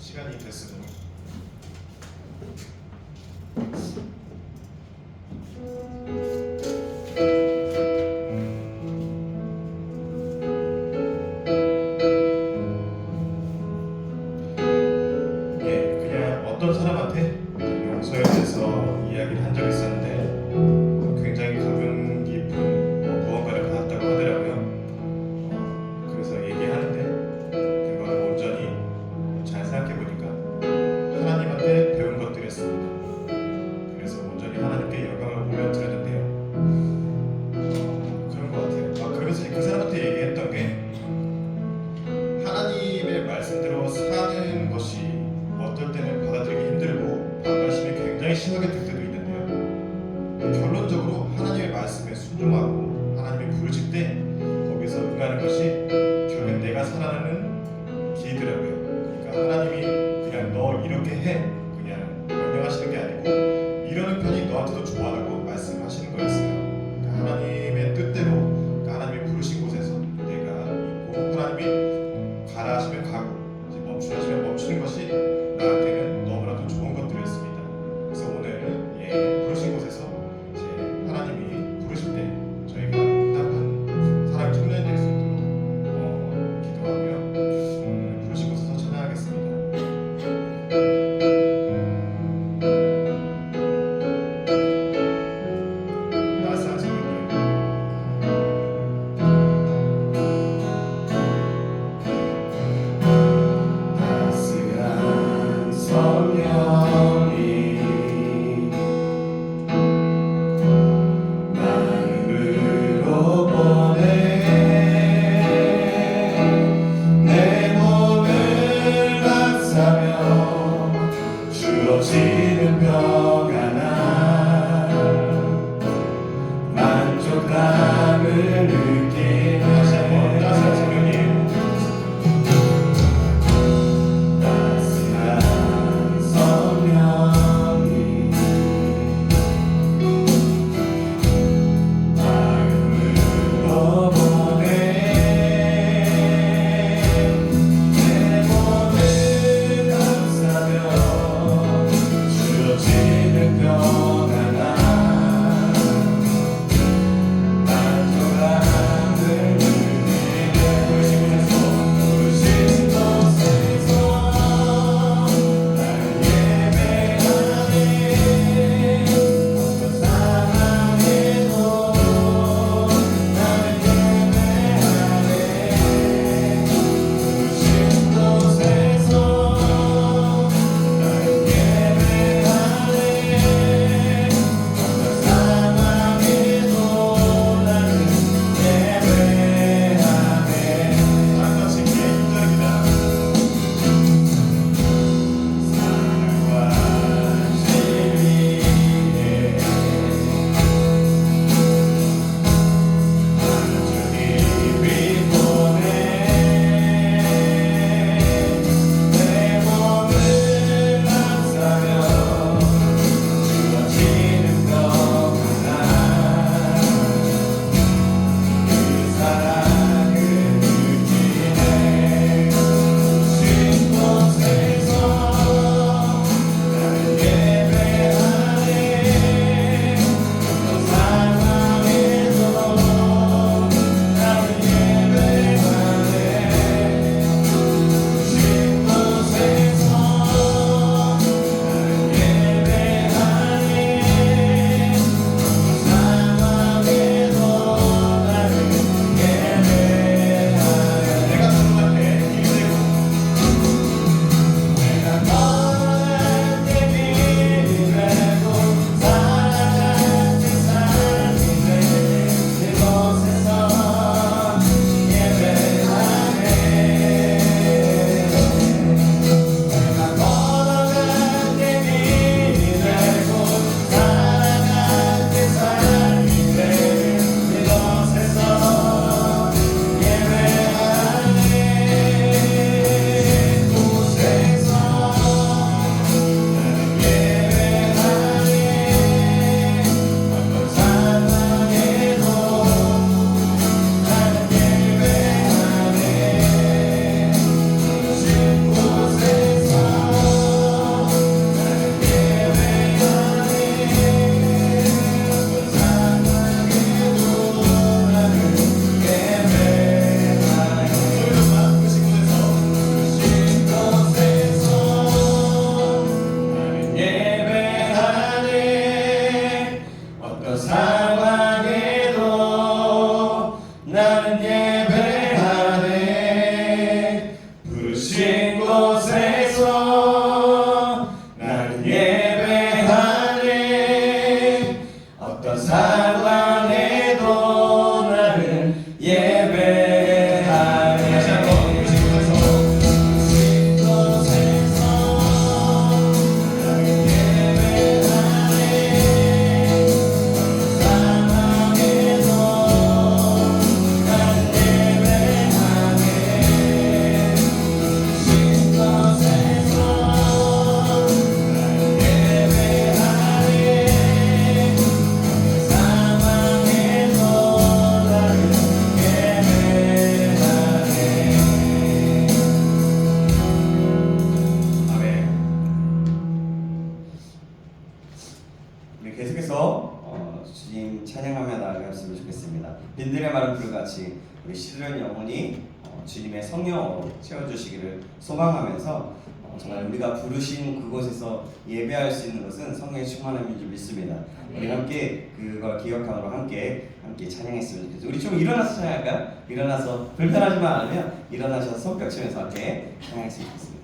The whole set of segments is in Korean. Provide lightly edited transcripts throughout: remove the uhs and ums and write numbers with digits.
시간이 됐으므로 그냥 어떤 사람한테 용서에 대해서 이야기를 한 적이 있었는데 굉장히 감명 깊은 무언가를 받았다고 하더라고요. 그래서 얘기하는데 그거를 온전히 잘 생각해 보니까 하나님한테 배운 것들이었습니다. 그래서 온전히 하나님께 영광을 올려 드렸는데요. 그런 것 같아요. 그러면서 그 사람한테 얘기했던 게 하나님의 말씀대로 사는 것이 어떨 때는 받아들이기 힘들고 반발심이 굉장히 심하게 들 때도 있는데요. 결론적으로 하나님의 말씀에 순종하고 하나님이 부르실 때 거기서 응하는 것이 결국엔 내가 살아가는 길이더라고요. 그러니까 하나님이 그냥 너 이렇게 해 그냥 명령하시는 게 아니고 이러는 편이 너한테도 좋아라고 말씀하시는 거였어요. 그러니까 하나님의 뜻대로 그러니까 하나님이 부르신 곳에서 내가 있고 하나님이 가라 하시면 가고 이제 멈추라 하시면 멈추는 것이 나한테는 너무나도 좋은 것들이었습니다. 그래서 오늘 부르신 곳에서 이제 하나님이 부르실 때 저희가 응답하는 사람이 청년이 될 수 있도록 기도하고요. 부르신 곳에서 찬양하겠습니다. 나사 성령님 좋겠습니다. 빈들의 마른 불같이 우리 시들은 영혼이 주님의 성령으로 채워주시기를 소망하면서 정말 우리가 부르신 그곳에서 예배할 수 있는 것은 성령의 충만함인 줄 믿습니다. 우리 함께 그걸 기억함으로 함께 찬양했으면 좋겠어요. 우리 좀 일어나서 찬양할까요? 일어나서 불편하지만 않으면 일어나셔서 손뼉 치면서 함께 찬양했으면 좋겠습니다.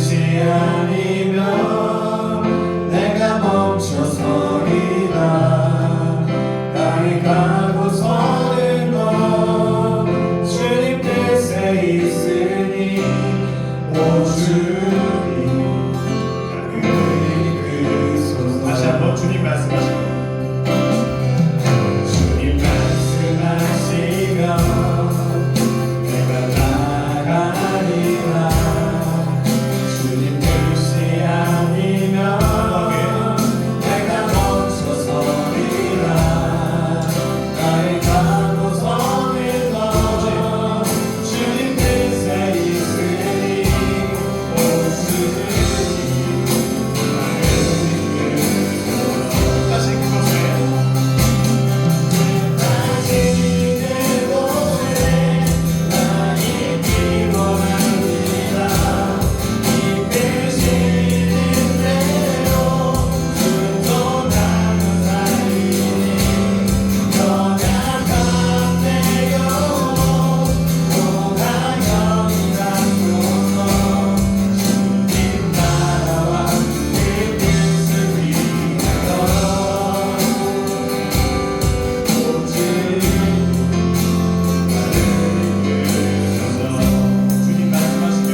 뜻이 아니면 내가 멈춰서리라. 나의 가고 서는 것 주님 뜻에 있으니 오 주님 이끌소서. 다시 한번 주님 말씀하시고 주님 말씀하시면 내가 나가리라. 주님 뜻이 아니면 내가 멈춰서리라. 나의 가고 서는 것 주님 뜻에 있으니 오 주님 다시 그곳에 주님 말씀하시면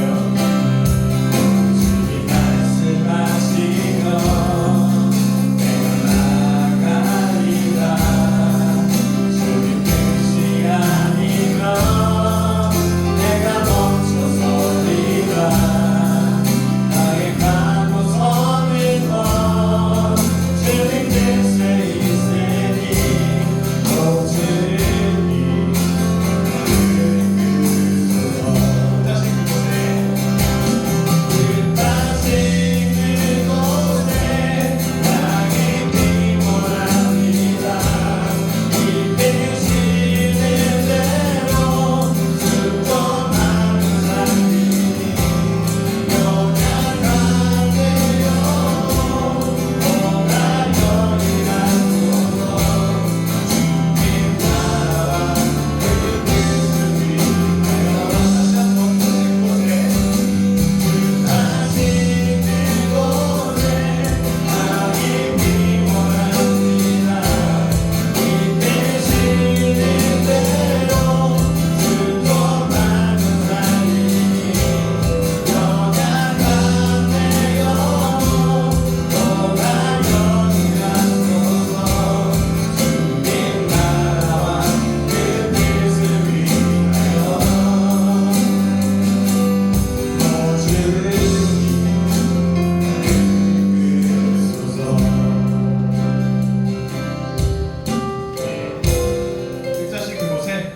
다시 그곳에 뜻하신 그곳에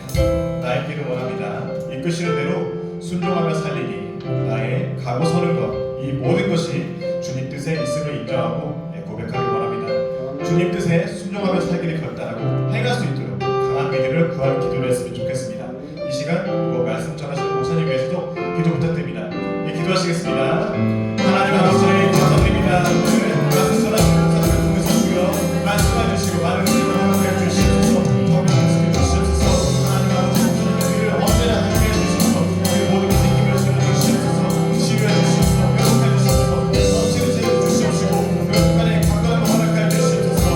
나의 길을 원합니다. 이끄시는 대로 순종하며 살리니 나의 가고 서는 것 이 모든 것이 주님 뜻에 있음을 인정하고 고백하기 원합니다. 주님 뜻에 순종하며 살기를 결단하고 행할 수 있도록 강한 믿음을 구하는 기도를 했으면 좋겠습니다. 이 시간 말씀 전하시는 목사님 위해서도 기도 부탁드립니다. 기도하시겠습니다. 하나님 아버지 감사드립니다. 오늘 말씀 전하시는 목사님을 통해서 주여 말씀해 주시고 많은 은혜를 허락해 주시옵소서. 정말 말씀해 주시옵소서. 하나님 아버지 목사님의 귀를 언제나 함께 해주시옵소서. 그 모든 것을 힘을 주시옵소서. 치유해 주시옵소서. 회복해 주시옵소서. 넘치는 재를 주시옵시고 그 순간에 강건함을 허락해 주시옵소서.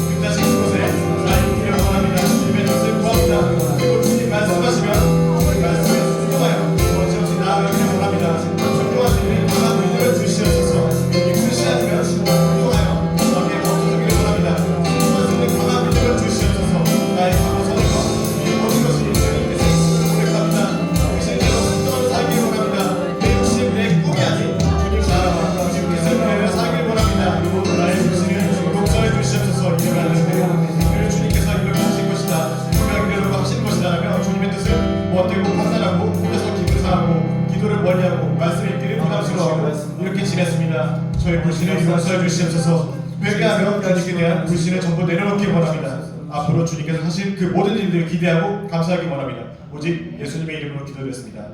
끝까지 그곳에 나의 길을 원합니다. 주님의 뜻을 구합니다. 그리고 주님 말씀하시면 말씀에 순종하여 원치 나아가기를 원합니다. 순종하시는 강한 믿음을 주시옵소서. 이끄시하시면 순종하여 너에게 멈춰서기를 원합니다. 순종하시는 강한 믿음을 주시옵소서. 나의 가고 서는 것, 이 모든 것이 주님께서 고백합니다. 실제로 순종하며 살기를 원합니다. 내 욕심, 내 꿈이 아닌 주님 나라와 주님께서 은혜를 살기를 원합니다. 나의 욕심을 용서해 주시옵소서. 이를 하는데요. 그를 주님께서 이렇게 하신 것이다. 분명히 하신 것이다라며 주님의 뜻을 못되고 판단하고 혼자서 기분상하고 기도를 멀리하고 말씀을 읽기를 부담스러워하고 이렇게 지냈습니다. 저희 불신을 용서해 주시옵소서. 회개하며 주님께 대한 불신을 전부 내려놓기 원합니다. 앞으로 주님께서 하실 그 모든 일들을 기대하고 감사하기 원합니다. 오직 예수님의 이름으로 기도드렸습니다.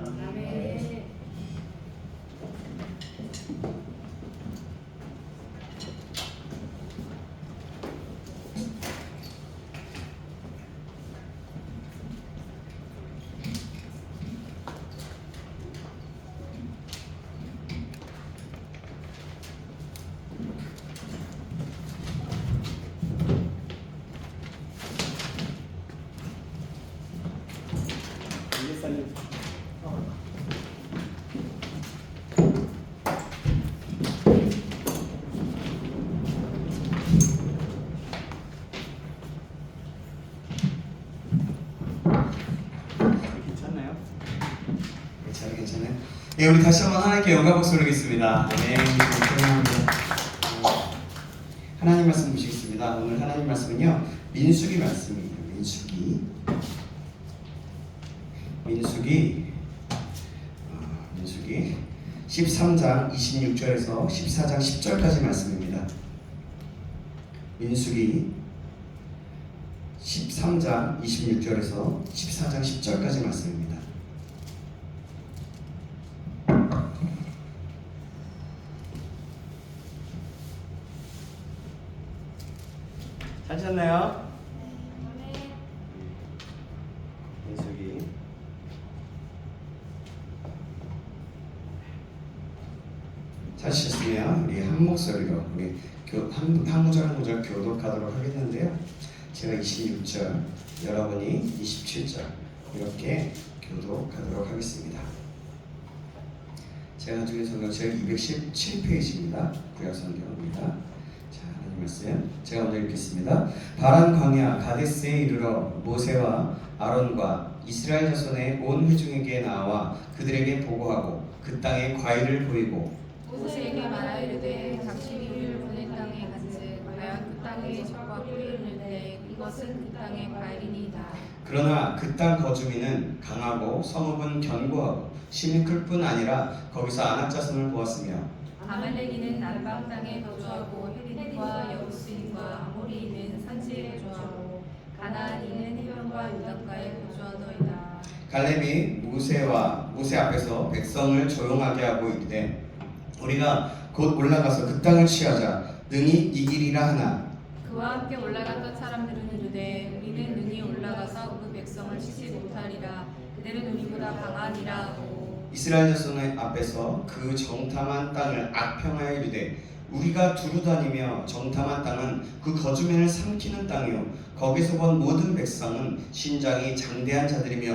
예, 우리 다시 한번 하나님께 영광 박수 드리겠습니다. 네, 감사합니다. 하나님 말씀 보시겠습니다. 오늘 하나님 말씀은요, 민수기 말씀이에요. 민수기 13장 26절에서 14장 10절까지 말씀입니다. 민수기 13장 26절에서 14장 10절까지 말씀입니다. 찾으셨나요? 민수기 찾으셨으면 우리 한 목소리로 우리 한 구절 한 구절 교독하도록 하겠는데요. 제가 26절, 여러분이 27절 이렇게 교독하도록 하겠습니다. 제가 가지고 있는 성경책 217페이지입니다. 구약성경입니다. 자, 하나님 말씀 제가 먼저 읽겠습니다. 바란 광야 가데스에 이르러 모세와 아론과 이스라엘 자손의 온 회중에게 나와 그들에게 보고하고 그 땅의 과일을 보이고 모세에게 말하여 이르되 당신이 우리를 보낸 땅에 간즉 과연 그 땅에 적과 꿀이 있는데 이것은 그 땅의 과일이니이다. 그러나 그 땅 거주민은 강하고 성읍은 견고하고 심이 클 뿐 아니라 거기서 아낙 자손을 보았으며 아말렉이는 남방 땅에 거주하고 헤릿과 여부스인과 아모리인은 산지에 거주하고 가나안인은 해변과 요단가에 거주하더이다. 갈렙이 모세 앞에서 백성을 조용하게 하고 이르되 우리가 곧 올라가서 그 땅을 취하자 능히 이기리라 하나 그와 함께 올라갔던 사람들은 이르되 우리는 능히 올라가서 그 백성을 치지 못하리라. 그들은 우리보다 강하니라 하고 이스라엘 자손의 앞에서 그 정탐한 땅을 악평하여 이르되 우리가 두루 다니며 정탐한 땅은 그 거주민을 삼키는 땅이요 거기서 본 모든 백성은 신장이 장대한 자들이며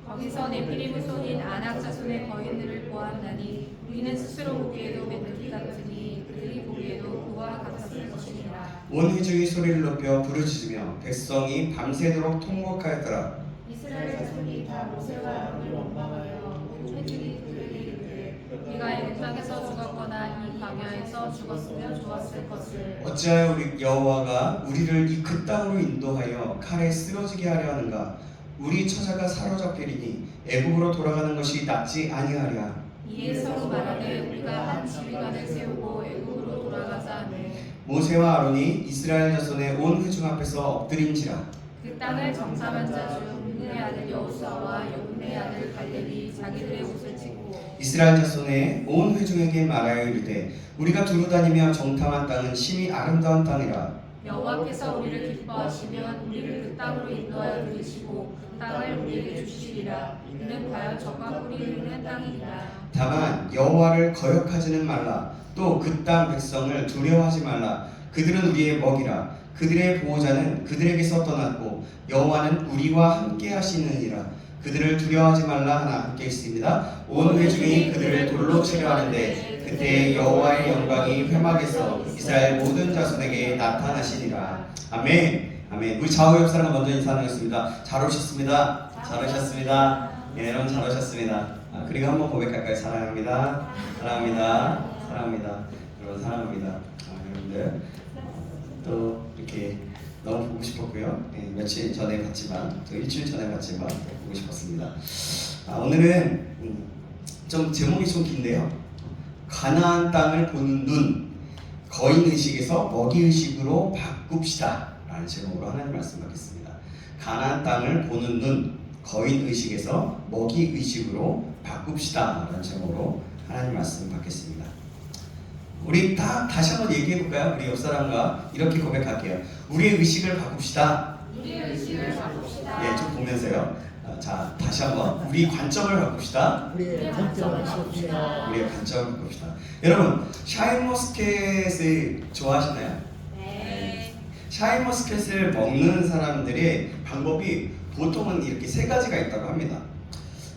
거기서 네피림 후손인 아낙 자손의 거인들을 보았나니 우리는 스스로 보기에도 메뚜기 같으니 그들이 보기에도 그와 같았을 것이니라. 온 회중이 소리를 높여 부르짖으며 백성이 밤새도록 통곡하였더라. 이스라엘 자손이 다 모세와 아론을 원망하여 온 회중이 그들에게 이르되 우리가 애굽 땅에서 죽었거나 이 광야에서 죽었으면 좋았을 것을 어찌하여 우리 여호와가 우리를 이 그 땅으로 인도하여 칼에 쓰러지게 하려 하는가? 우리 처자가 사로잡히리니 애굽으로 돌아가는 것이 낫지 아니하랴. 이에 서로 말하되 우리가 한 지휘관을 세우고 애굽으로 돌아가자 하매 모세와 아론이 이스라엘 자손의 온 회중 앞에서 엎드린지라. 그 땅을 정탐한 자중 눈의 아들 여호수아와 여분의 아들 갈렙이 자기들의 옷을 찢고 이스라엘 자손의 온 회중에게 말하여 이르되 우리가 두루 다니며 정탐한 땅은 심히 아름다운 땅이라. 여호와께서 우리를 기뻐하시면 우리를 그 땅으로 인도하여 들으시고 그 땅을 우리에게 주시리라. 이는 과연 적과 꿀이 흐르는 땅이니라. 다만 여호와를 거역하지는 말라. 또 그 땅 백성을 두려워하지 말라. 그들은 우리의 먹이라. 그들의 보호자는 그들에게서 떠났고 여호와는 우리와 함께 하시느니라. 그들을 두려워하지 말라 하나 함께 있습니다. 온 회중이 그들을 돌로 치려 하는데 그때 여호와의 영광이 회막에서 이스라엘 모든 자손에게 나타나시니라. 아멘. 아멘. 우리 좌우 옆 사람 먼저 인사 나누겠습니다. 잘 오셨습니다. 잘 오셨습니다. 예, 여러분 잘 오셨습니다. 그리고 한번 고백할까요? 사랑합니다. 사랑합니다. 사랑합니다. 여러분 사랑합니다. 여러분들 또 이렇게 너무 보고 싶었고요. 예, 며칠 전에 봤지만 또 일주일 전에 봤지만 보고 싶었습니다. 오늘은 좀 제목이 좀 긴데요. 가나안 땅을 보는 눈, 거인 의식에서 먹이 의식으로 바꿉시다 라는 제목으로 하나님 말씀 받겠습니다. 가나안 땅을 보는 눈, 거인 의식에서 먹이 의식으로 바꿉시다 라는 제목으로 하나님 말씀 받겠습니다. 우리 다시 한번 얘기해 볼까요? 우리 옆 사람과 이렇게 고백할게요. 우리의 의식을 바꿉시다. 우리의 의식을 바꿉시다. 예, 좀 보면서요. 자, 다시 한번 우리 관점을 바꿉시다. 우리의 관점을 바꿉시다. 우리의 관점을 바꿉시다. 여러분, 샤인머스켓을 좋아하시나요? 네. 샤인머스켓을 먹는 사람들의 방법이 보통은 이렇게 세 가지가 있다고 합니다.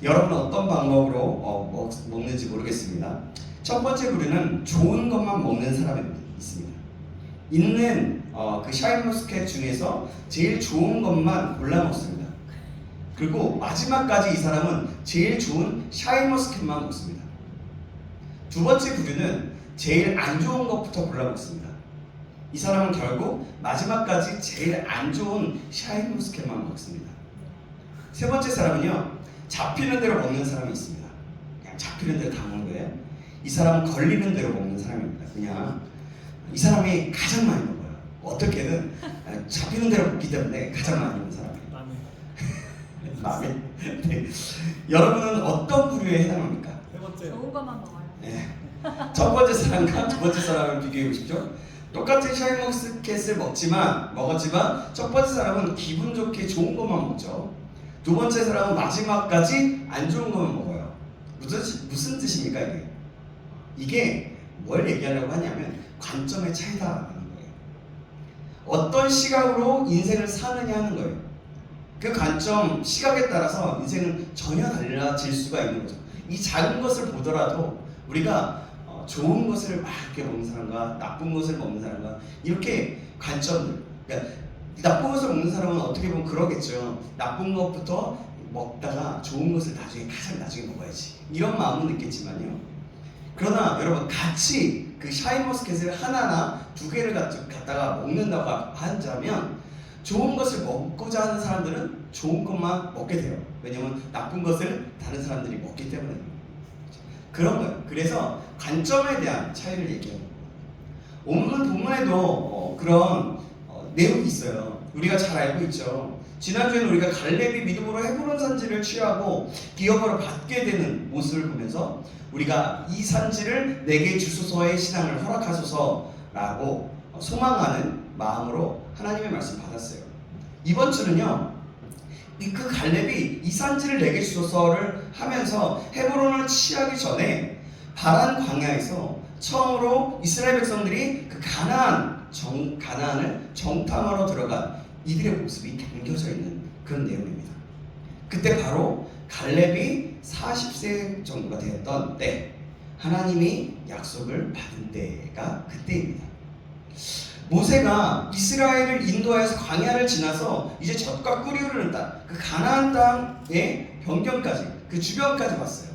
여러분은 어떤 방법으로 먹는지 모르겠습니다. 첫 번째 부류는 좋은 것만 먹는 사람이 있습니다. 있는 그 샤인머스켓 중에서 제일 좋은 것만 골라 먹습니다. 그리고 마지막까지 이 사람은 제일 좋은 샤인머스켓만 먹습니다. 두 번째 부류는 제일 안 좋은 것부터 골라먹습니다. 이 사람은 결국 마지막까지 제일 안 좋은 샤인머스켓만 먹습니다. 세 번째 사람은요, 잡히는 대로 먹는 사람이 있습니다. 그냥 잡히는 대로 다 먹는 거예요. 이 사람은 걸리는 대로 먹는 사람입니다. 그냥 이 사람이 가장 많이 먹어요. 어떻게든 잡히는 대로 먹기 때문에 가장 많이 먹는 사람이에요. 마음에. 네. 여러분은 어떤 부류에 해당합니까? 세 번째. 좋은 것만 먹어요. 네. 첫 번째 사람과 두 번째 사람을 비교해 보십시오. 똑같은 샤인머스켓을 먹었지만 첫 번째 사람은 기분 좋게 좋은 것만 먹죠. 두 번째 사람은 마지막까지 안 좋은 것만 먹어요. 무슨 뜻입니까 이게? 이게 뭘 얘기하려고 하냐면 관점의 차이다라는 거예요. 어떤 시각으로 인생을 사느냐 하는 거예요. 그 관점, 시각에 따라서 인생은 전혀 달라질 수가 있는 거죠. 이 작은 것을 보더라도 우리가 좋은 것을 막 이렇게 먹는 사람과 나쁜 것을 먹는 사람과 이렇게 관점들, 그러니까 나쁜 것을 먹는 사람은 어떻게 보면 그러겠죠. 나쁜 것부터 먹다가 좋은 것을 가장 나중에 먹어야지, 이런 마음은 있겠지만요. 그러나 여러분, 같이 그 샤인머스켓을 하나나 두 개를 갖다가 먹는다고 한다면 좋은 것을 먹고자 하는 사람들은 좋은 것만 먹게 돼요. 왜냐면 나쁜 것을 다른 사람들이 먹기 때문에 그런 거예요. 그래서 관점에 대한 차이를 얘기하는 거예요. 오늘 본문에도 그런 내용이 있어요. 우리가 잘 알고 있죠. 지난주에는 우리가 갈렙이 믿음으로 헤브론 산지를 취하고 기업으로 받게 되는 모습을 보면서 우리가 이 산지를 내게 주소서의 신앙을 허락하소서라고 소망하는 마음으로 하나님의 말씀 받았어요. 이번 주는요, 그 갈렙이 이 산지를 내게 주소서를 하면서 헤브론을 취하기 전에 바란 광야에서 처음으로 이스라엘 백성들이 그 가나안을 정탐하러 들어간 이들의 모습이 담겨져 있는 그런 내용입니다. 그때 바로 갈렙이 40세 정도가 되었던 때, 하나님이 약속을 받은 때가 그때입니다. 모세가 이스라엘을 인도하여서 광야를 지나서 이제 젖과 꿀이 흐르는 땅, 그 가나안 땅의 변경까지, 그 주변까지 왔어요.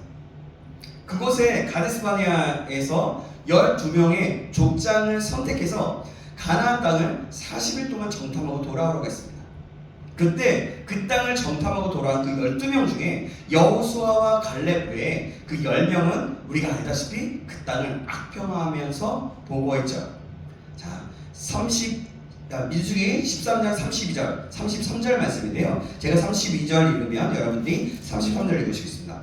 그곳에 가데스바네아에서 12명의 족장을 선택해서 가나안 땅을 40일 동안 정탐하고 돌아오라고 했습니다. 그때 그 땅을 정탐하고 돌아온 그 12명 중에 여호수아와 갈렙 외에 그 10명은 우리가 알다시피 그 땅을 악평하면서 보고했죠. 자, 민수기 13장 32절, 33절 말씀인데요. 제가 32절 읽으면 여러분들이 33절 읽으시겠습니다.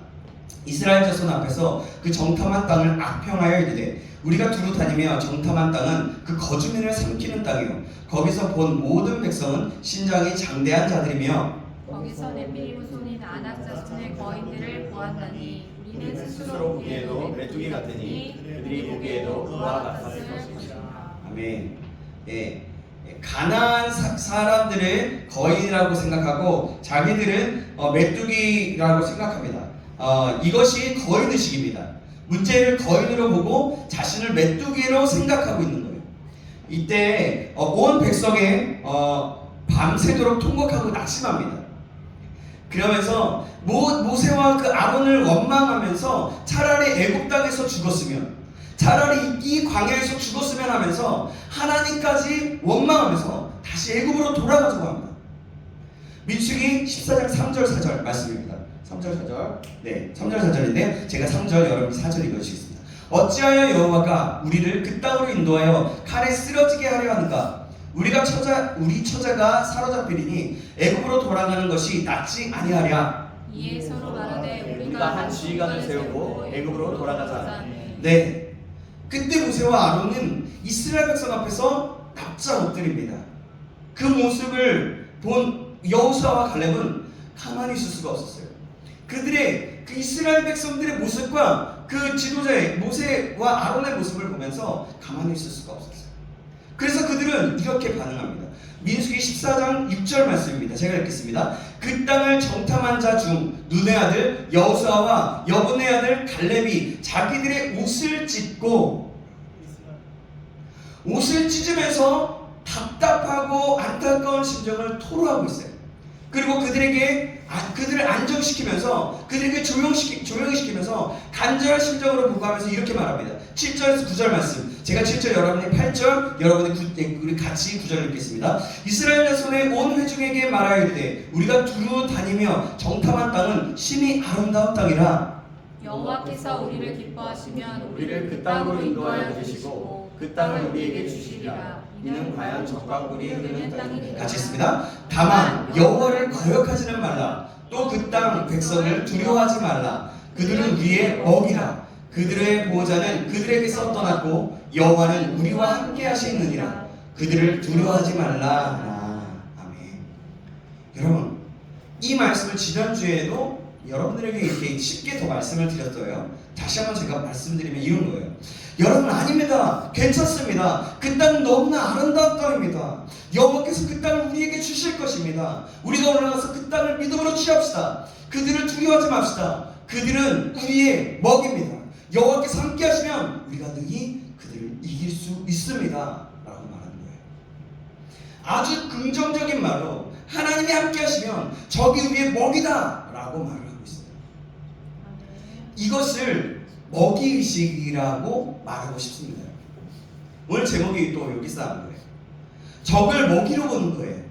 이스라엘 자손 앞에서 그 정탐한 땅을 악평하여 이르되 우리가 두루 다니며 정탐한 땅은 그 거주민을 삼키는 땅이요 거기서 본 모든 백성은 신장이 장대한 자들이며 거기서 넷비 후손인 아낙 자손의 거인들을 보았나니 이는 스스로 보기에도 메뚜기 같으니 그들이 보기에도 그와 같았을 것이다. 아멘. 가나안 사람들을 거인이라고 생각하고 자기들은 메뚜기라고 생각합니다. 이것이 거인의식입니다. 문제를 거인으로 보고 자신을 메뚜기로 생각하고 있는 거예요. 이때 온 백성에 밤새도록 통곡하고 낙심합니다. 그러면서 모세와 그 아론을 원망하면서 차라리 애굽 땅에서 죽었으면, 차라리 이 광야에서 죽었으면 하면서 하나님까지 원망하면서 다시 애굽으로 돌아가자고 합니다. 민수기 14장 3절 4절 말씀입니다. 3절 4절. 네, 3절 4절인데요. 제가 3절, 여러분 4절 읽어주시겠습니다. 어찌하여 여호와가 우리를 그 땅으로 인도하여 칼에 쓰러지게 하려 하는가? 우리 처자가 사로잡히리니 애굽으로 돌아가는 것이 낫지 아니하랴. 이에 서로 말하되 우리가 한 지휘관을 세우고 애굽으로 돌아가자. 네, 그때 모세와 아론은 이스라엘 백성 앞에서 납작 엎드립니다. 그 모습을 본 여호수아와 갈렙은 가만히 있을 수가 없었어요. 그들의 그 이스라엘 백성들의 모습과 그 지도자의 모세와 아론의 모습을 보면서 가만히 있을 수가 없었어요. 그래서 그들은 이렇게 반응합니다. 민수기 14장 6절 말씀입니다. 제가 읽겠습니다. 그 땅을 정탐한 자 중 눈의 아들 여호수아와 여분의 아들 갈렙이 자기들의 옷을 찢으면서 답답하고 안타까운 심정을 토로하고 있어요. 그리고 그들을 안정시키면서 그들에게 조용히 시키면서 간절한 심정으로 보고하면서 이렇게 말합니다. 7절에서 9절 말씀. 제가 7절, 여러분이 8절, 여러분이 우리 같이 9절 읽겠습니다. 이스라엘 자손의 온 회중에게 말하이르되 우리가 두루 다니며 정탐한 땅은 심히 아름다운 땅이라. 여호와께서 우리를 기뻐하시면 우리를 그 땅으로 인도하여 주시고 그 땅을 우리에게 주시리라. 이는 과연 젖과 꿀이 흐르는 땅이니라. 같이 있습니다. 다만 여호와를 거역하지는 말라. 또 그 땅 백성을 두려워하지 말라. 그들은 우리의 먹이라. 그들의 보호자는 그들에게서 떠났고 여호와는 우리와 함께 하시느니라. 그들을 두려워하지 말라 하나. 아멘. 여러분, 이 말씀을 지난주에도 여러분들에게 이렇게 쉽게 더 말씀을 드렸어요. 다시 한번 제가 말씀드리면 이런 거예요. 여러분, 아닙니다. 괜찮습니다. 그 땅은 너무나 아름다운 땅입니다. 여호와께서 그 땅을 우리에게 주실 것입니다. 우리가 올라가서 그 땅을 믿음으로 취합시다. 그들을 두려워하지 맙시다. 그들은 우리의 먹입니다. 여호와께서 함께 하시면 우리가 능히 그들을 이길 수 있습니다. 라고 말하는 거예요. 아주 긍정적인 말로 하나님이 함께 하시면 적이 우리의 먹이다 라고 말을 하고 있어요. 이것을 먹이의식이라고 말하고 싶습니다. 오늘 제목이 또 여기서 나온 거예요. 적을 먹이로 보는 거예요.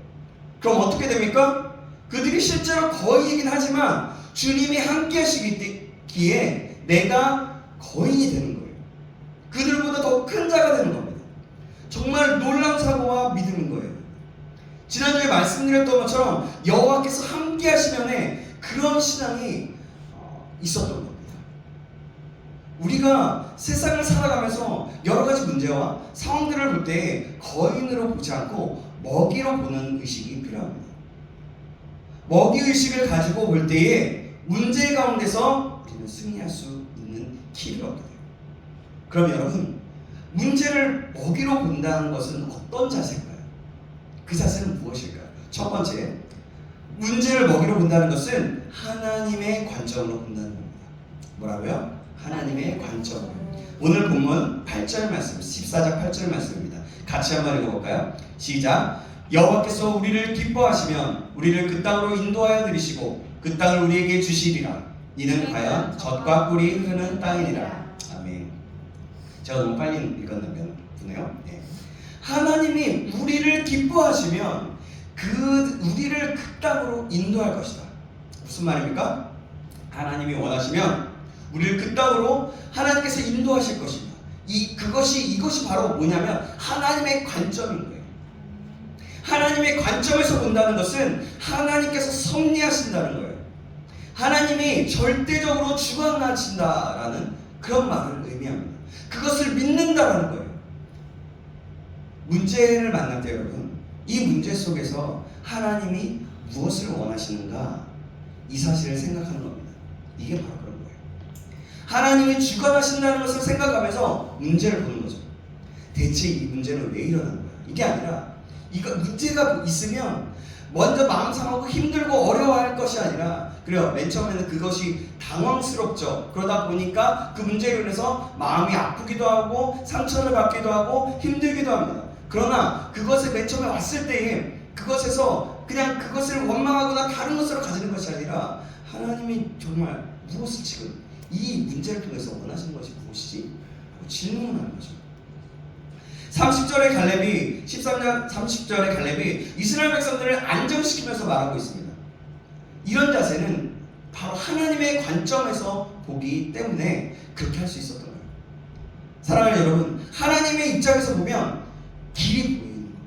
그럼 어떻게 됩니까? 그들이 실제로 거인이긴 하지만 주님이 함께 하시기에 내가 거인이 되는 거예요. 그들보다 더 큰 자가 되는 겁니다. 정말 놀라운 사고와 믿음인 거예요. 지난주에 말씀드렸던 것처럼 여호와께서 함께 하시면에 그런 신앙이 있었던 겁니다. 우리가 세상을 살아가면서 여러 가지 문제와 상황들을 볼 때 거인으로 보지 않고 먹이로 보는 의식이 필요합니다. 먹이 의식을 가지고 볼 때에 문제 가운데서 우리는 승리할 수 있는 길을 얻게 돼요. 그럼 여러분, 문제를 먹이로 본다는 것은 어떤 자세인가요? 그 자세는 무엇일까요? 첫 번째, 문제를 먹이로 본다는 것은 하나님의 관점으로 본다는 겁니다. 뭐라고요? 하나님의 관점으로. 오늘 본문 8절 말씀, 14장 8절 말씀입니다. 같이 한번 읽어볼까요? 시작. 여호와께서 우리를 기뻐하시면 우리를 그 땅으로 인도하여 들이시고 그 땅을 우리에게 주시리라. 이는 과연 젖과 꿀이 흐르는 땅이니라. 아멘. 제가 너무 빨리 읽었나요? 네. 하나님이 우리를 기뻐하시면 우리를 그 땅으로 인도할 것이다. 무슨 말입니까? 하나님이 원하시면 우리를 그 땅으로 하나님께서 인도하실 것입니다. 이것이 바로 뭐냐면 하나님의 관점인 거예요. 하나님의 관점에서 본다는 것은 하나님께서 섭리하신다는 거예요. 하나님이 절대적으로 주관하신다라는 그런 말을 의미합니다. 그것을 믿는다라는 거예요. 문제를 만날 때 여러분, 이 문제 속에서 하나님이 무엇을 원하시는가, 이 사실을 생각하는 겁니다. 이게 바로 그런 거예요. 하나님이 주관하신다는 것을 생각하면서 문제를 보는 거죠. 대체 이 문제는 왜 일어나는 거야? 이게 아니라 문제가 있으면 먼저 마음 상하고 힘들고 어려워할 것이 아니라, 그래요, 맨 처음에는 그것이 당황스럽죠. 그러다 보니까 그 문제로 인해서 마음이 아프기도 하고 상처를 받기도 하고 힘들기도 합니다. 그러나 그것을 맨 처음에 왔을 때에 그것에서 그냥 그것을 원망하거나 다른 것으로 가지는 것이 아니라 하나님이 정말 무엇을 지금 이 문제를 통해서 원하시는 것이 무엇이지? 질문하는 거죠. 30절의 갈렙이 13장 30절의 갈렙이 이스라엘 백성들을 안정시키면서 말하고 있습니다. 이런 자세는 바로 하나님의 관점에서 보기 때문에 그렇게 할 수 있었던 거예요. 사랑하는 여러분, 하나님의 입장에서 보면 길이 보이는 겁니다.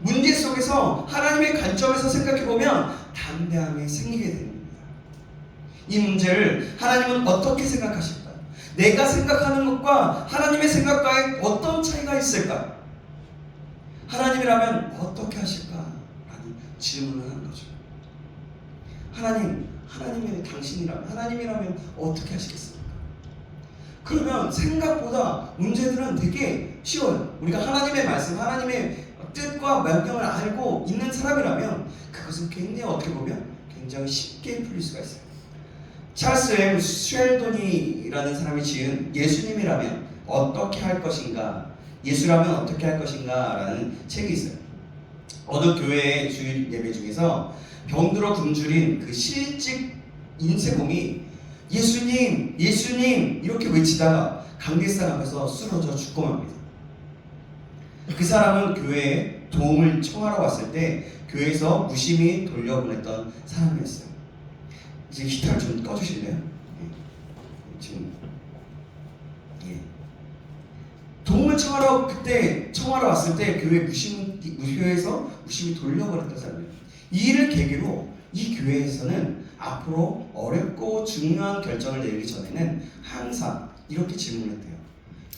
문제 속에서 하나님의 관점에서 생각해보면 담대함이 생기게 됩니다. 이 문제를 하나님은 어떻게 생각하실까? 내가 생각하는 것과 하나님의 생각과의 어떤 차이가 있을까? 하나님이라면 어떻게 하실까? 라는 질문을 하는 거죠. 하나님이 당신이라면, 하나님이라면 어떻게 하시겠습니까? 그러면 생각보다 문제들은 되게 쉬워요. 우리가 하나님의 말씀, 하나님의 뜻과 명령을 알고 있는 사람이라면 그것은 굉장히 어떻게 보면 굉장히 쉽게 풀릴 수가 있어요. 찰스 M. 쉘돈이라는 사람이 지은 예수님이라면 어떻게 할 것인가, 예수라면 어떻게 할 것인가 라는 책이 있어요. 어느 교회의 주일 예배 중에서 병들어 굶주린 그 실직 인쇄공이 예수님, 예수님 이렇게 외치다가 관계상 앞에서 쓰러져 죽고 맙니다. 그 사람은 교회에 도움을 청하러 왔을 때 교회에서 무심히 돌려보냈던 사람이었어요. 이제 히터를 좀 꺼주실래요? 지금 도움을 청하러 왔을 때 교회에서 무심히 돌려보냈던 사람이에요. 이 일을 계기로 이 교회에서는 앞으로 어렵고 중요한 결정을 내리기 전에는 항상 이렇게 질문했대요.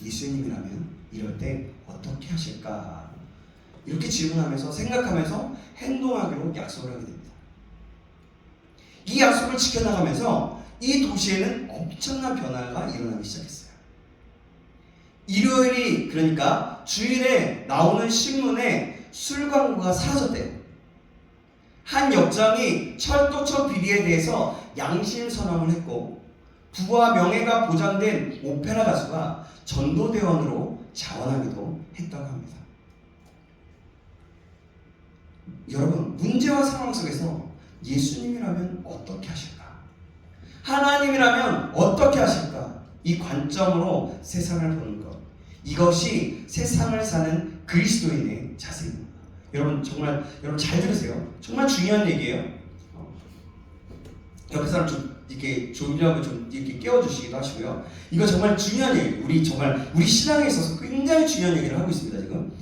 예수님이라면 이럴 때 어떻게 하실까? 이렇게 질문하면서 생각하면서 행동하기로 약속을 하게 됩니다. 이 약속을 지켜나가면서 이 도시에는 엄청난 변화가 일어나기 시작했어요. 일요일이 그러니까 주일에 나오는 신문에 술 광고가 사라졌대요. 한 역장이 철도청 비리에 대해서 양심 선언을 했고 부와 명예가 보장된 오페라 가수가 전도대원으로 자원하기도 했다고 합니다. 여러분, 문제와 상황 속에서 예수님이라면 어떻게 하실까? 하나님이라면 어떻게 하실까? 이 관점으로 세상을 보는 것, 이것이 세상을 사는 그리스도인의 자세입니다. 여러분 잘 들으세요. 정말 중요한 얘기예요. 옆에 사람 좀 이렇게 졸려고 좀 이렇게 깨워주시기도 하시고요. 이거 정말 중요한 얘기예요. 우리 신앙에 있어서 굉장히 중요한 얘기를 하고 있습니다 지금.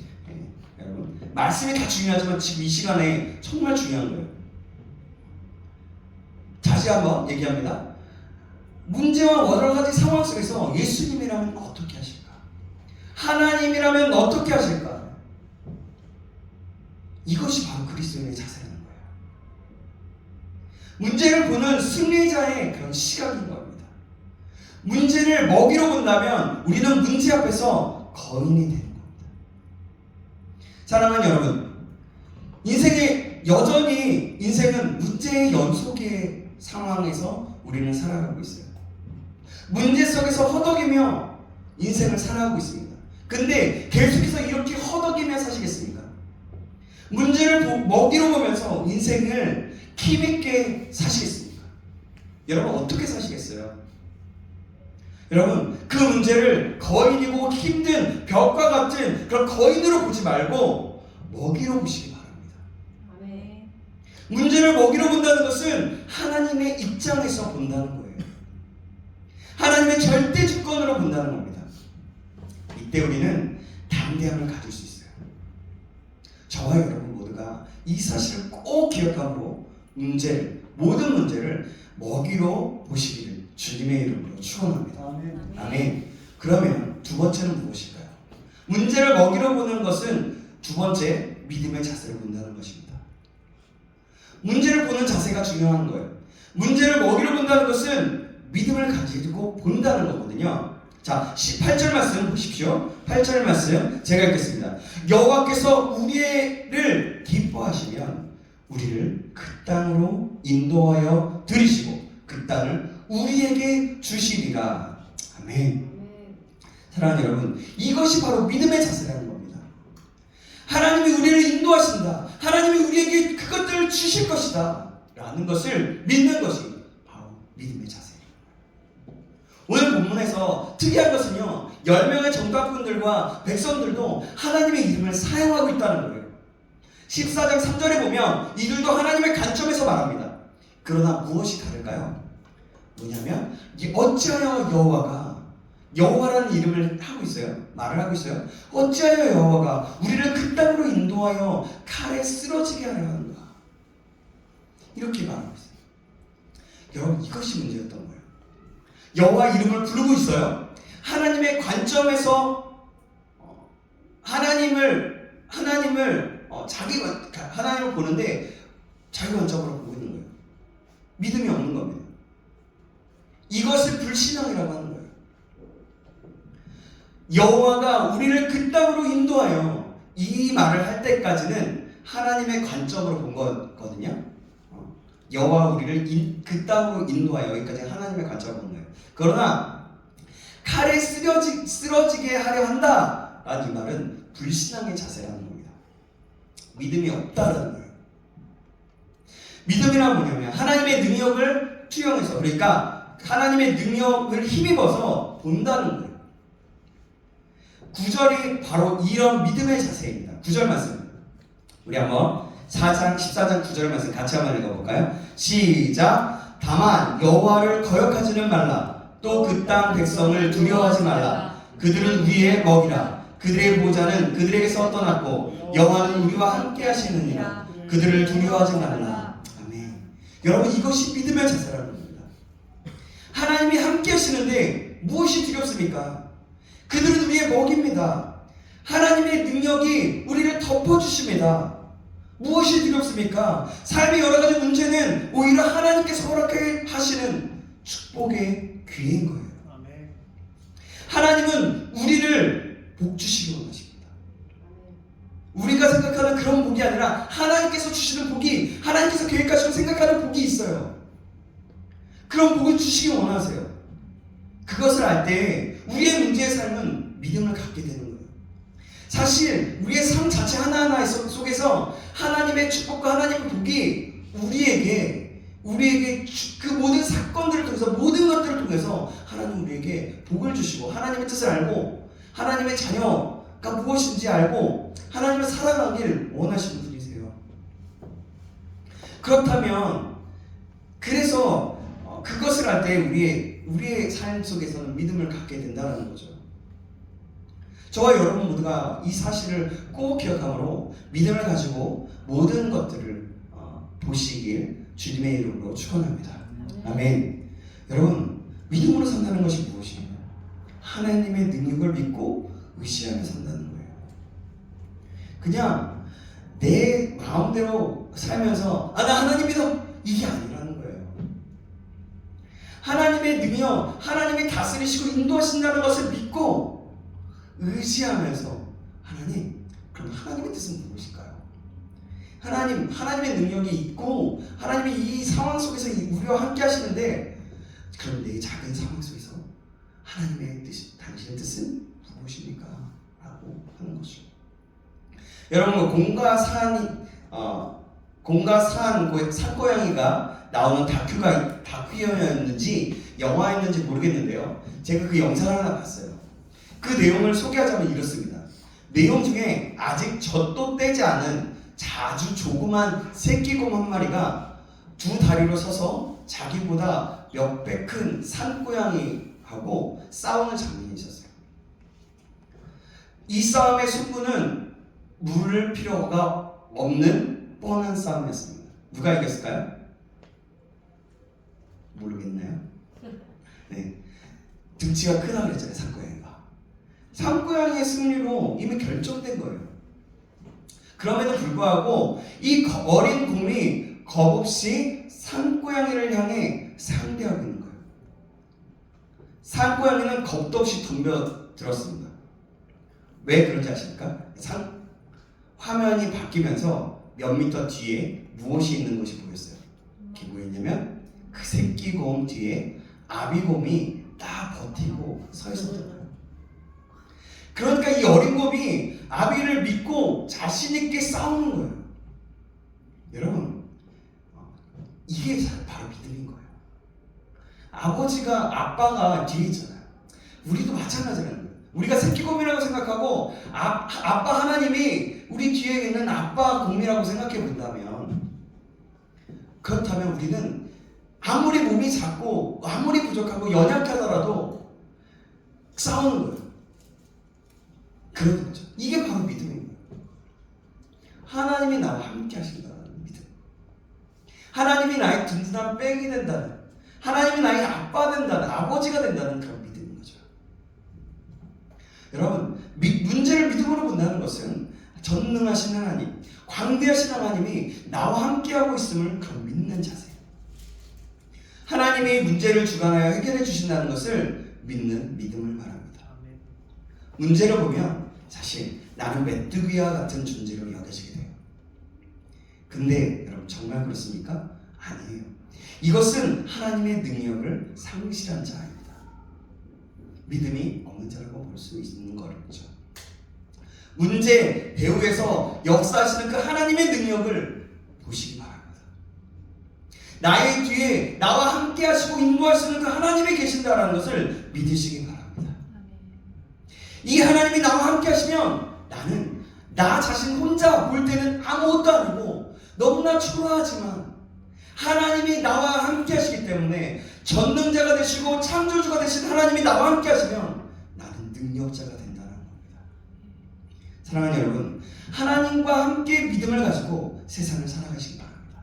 여러분, 말씀이 다 중요하지만 지금 이 시간에 정말 중요한 거예요. 다시 한번 얘기합니다. 문제와 여러 가지 상황 속에서 예수님이라면 어떻게 하실까? 하나님이라면 어떻게 하실까? 이것이 바로 그리스도인의 자세라는 거예요. 문제를 보는 승리자의 그런 시각인 겁니다. 문제를 먹이로 본다면 우리는 문제 앞에서 거인이 되는 겁니다. 사랑하는 여러분, 인생은 문제의 연속의 상황에서 우리는 살아가고 있어요. 문제 속에서 허덕이며 인생을 살아가고 있습니다. 근데 계속해서 이렇게 허덕이며 사시겠습니까? 문제를 먹이로 보면서 인생을 힘있게 사시겠습니까? 여러분, 어떻게 사시겠어요? 여러분, 그 문제를 거인이고 힘든 벽과 같은 그런 거인으로 보지 말고 먹이로 보시기 바랍니다. 아멘. 문제를 먹이로 본다는 것은 하나님의 입장에서 본다는 거예요. 하나님의 절대 주권으로 본다는 겁니다. 이때 우리는 담대함을 가질 수 있어요. 저와 여러분 모두가 이 사실을 꼭 기억하고 모든 문제를 먹이로 보시기를 주님의 이름으로 축원합니다. 아멘. 그러면 두 번째는 무엇일까요? 문제를 먹이로 보는 것은 두 번째 믿음의 자세를 본다는 것입니다. 문제를 보는 자세가 중요한 거예요. 문제를 먹이로 본다는 것은 믿음을 가지고 본다는 거거든요. 자, 8절 말씀 보십시오. 8절 말씀 제가 읽겠습니다. 여호와께서 우리를 기뻐하시면 우리를 그 땅으로 인도하여 들이시고 그 땅을 우리에게 주시리라. 아멘. 사랑하는 여러분, 이것이 바로 믿음의 자세라는 겁니다. 하나님이 우리를 인도하신다. 하나님이 우리에게 그것들을 주실 것이다 라는 것을 믿는 것이 바로 믿음의 자세입니다. 오늘 본문에서 특이한 것은요, 10명의 정탐꾼들과 백성들도 하나님의 이름을 사용하고 있다는 거예요. 14장 3절에 보면 이들도 하나님의 관점에서 말합니다. 그러나 무엇이 다를까요? 뭐냐면 어찌하여 여호와라는 이름을 하고 있어요. 말을 하고 있어요. 어찌하여 여호와가 우리를 그 땅으로 인도하여 칼에 쓰러지게 하려 하는가? 이렇게 말하고 있어요. 여러분, 이것이 문제였던 거예요. 여호와 이름을 부르고 있어요. 하나님의 관점에서 하나님을 보는데 자기 관점으로 보고 있는 거예요. 믿음이 없는 겁니다. 이것을 불신앙이라고 하는 거예요. 여호와가 우리를 그 땅으로 인도하여, 이 말을 할 때까지는 하나님의 관점으로 본 거거든요. 여호와 우리를 그 땅으로 인도하여, 여기까지 하나님의 관점으로 본 거예요. 그러나 칼에 쓰러지게 하려 한다 라는 이 말은 불신앙의 자세라는 겁니다. 믿음이 없다라는 거예요. 믿음이란 뭐냐면 하나님의 능력을 투영해서, 그러니까 하나님의 능력을 힘입어서 본다는 거예요. 9절이 바로 이런 믿음의 자세입니다. 9절 말씀 우리 한번 4장 14장 9절 말씀 같이 한번 읽어볼까요? 시작. 다만 여호와를 거역하지는 말라. 또 그 땅 백성을 두려워하지 말라. 그들은 우리의 먹이라. 그들의 보좌는 그들에게서 떠났고 여호와는 우리와 함께 하시느니라. 그들을 두려워하지 말라. 아멘. 여러분, 이것이 믿음의 자세라는 겁니다. 하나님이 함께 하시는데 무엇이 두렵습니까? 그들은 우리의 먹입니다. 하나님의 능력이 우리를 덮어주십니다. 무엇이 두렵습니까? 삶의 여러 가지 문제는 오히려 하나님께서 허락해 하시는 축복의 기회인 거예요. 하나님은 우리를 복 주시기 원하십니다. 우리가 생각하는 그런 복이 아니라 하나님께서 주시는 복이, 하나님께서 계획하시고 생각하는 복이 있어요. 그런 복을 주시기 원하세요. 그것을 알 때 우리의 문제의 삶은 믿음을 갖게 되는 거예요. 사실 우리의 삶 자체 하나하나 속에서 하나님의 축복과 하나님의 복이 우리에게 그 모든 사건들을 통해서, 모든 것들을 통해서 하나님 우리에게 복을 주시고, 하나님의 뜻을 알고 하나님의 자녀가 무엇인지 알고 하나님을 사랑하길 원하시는 분이세요. 그렇다면 그래서 그것을 할 때 우리의 삶 속에서는 믿음을 갖게 된다는 거죠. 저와 여러분 모두가 이 사실을 꼭 기억함으로 믿음을 가지고 모든 것들을 보시길 주님의 이름으로 축원합니다. 아멘. 여러분, 믿음으로 산다는 것이 무엇이에요? 하나님의 능력을 믿고 의지하며 산다는 거예요. 그냥 내 마음대로 살면서 나 하나님 믿어, 이게 아니라는 거예요. 하나님의 능력, 하나님이 다스리시고 인도하신다는 것을 믿고 의지하면서, 하나님, 그럼 하나님의 뜻은 무엇일까요? 하나님의 능력이 있고 하나님이 이 상황 속에서 우리와 함께 하시는데, 그럼 내 작은 상황 속에서 하나님의 뜻, 당신의 뜻은 무엇입니까? 라고 하는 거죠. 여러분, 공과 산고양이가 나오는 다큐였는지 영화였는지 모르겠는데요, 제가 그 영상을 하나 봤어요. 그 내용을 소개하자면 이렇습니다. 내용 중에 아직 젖도 떼지 않은 아주 조그만 새끼곰 한 마리가 두 다리로 서서 자기보다 몇 배 큰 산고양이하고 싸우는 장면이 있었어요. 이 싸움의 승부는 물을 필요가 없는 뻔한 싸움이었습니다. 누가 이겼을까요? 모르겠나요? 네, 등치가 크다 그랬잖아요. 산고양이의 승리로 이미 결정된 거예요. 그럼에도 불구하고 이 어린 곰이 겁없이 산고양이를 향해 상대하고 있는 거예요. 산고양이는 겁도 없이 덤벼들었습니다. 왜 그런지 아십니까? 화면이 바뀌면서 몇 미터 뒤에 무엇이 있는 것이 보였어요. 그게 뭐였냐면 그 새끼곰 뒤에 아비곰이 딱 버티고 서 있었잖아요. 그러니까 이 어린 곰이 아비를 믿고 자신 있게 싸우는 거예요. 여러분, 이게 바로 믿음인 거예요. 아빠가 뒤에 있잖아요. 우리도 마찬가지라는 거예요. 우리가 새끼곰이라고 생각하고 아빠 하나님이 우리 뒤에 있는 아빠 곰이라고 생각해 본다면, 그렇다면 우리는 아무리 몸이 작고 아무리 부족하고 연약하더라도 싸우는 거예요. 그런 거죠. 이게 바로 믿음인 거예요. 하나님이 나와 함께 하신다는 믿음. 하나님이 나의 든든한 백이 된다는, 하나님이 나의 아빠 된다는, 아버지가 된다는 그런 믿음인 거죠. 여러분, 문제를 믿음으로 본다는 것은 전능하신 하나님, 광대하신 하나님이 나와 함께하고 있음을 그런 믿는 자세예요. 하나님이 문제를 주관하여 해결해 주신다는 것을 믿는 믿음을 말합니다. 문제를 보면 사실 나는 메뚜기와 같은 존재로 여겨지게 돼요. 근데 여러분, 정말 그렇습니까? 아니에요. 이것은 하나님의 능력을 상실한 자입니다. 믿음이 없는 자라고 볼 수 있는 거죠. 문제 배후에서 역사하시는 그 하나님의 능력을 보시기 바랍니다. 나의 뒤에 나와 함께 하시고 인도하시는 그 하나님이 계신다는 것을 믿으시기 바랍니다. 이 하나님이 나와 함께 하시면 나는 나 자신 혼자 볼 때는 아무것도 아니고 너무나 초라하지만 하나님이 나와 함께 하시기 때문에 전능자가 되시고 창조주가 되신 하나님이 나와 함께 하시면 나는 능력자가 된다는 겁니다. 사랑하는 여러분, 하나님과 함께 믿음을 가지고 세상을 살아가시기 바랍니다.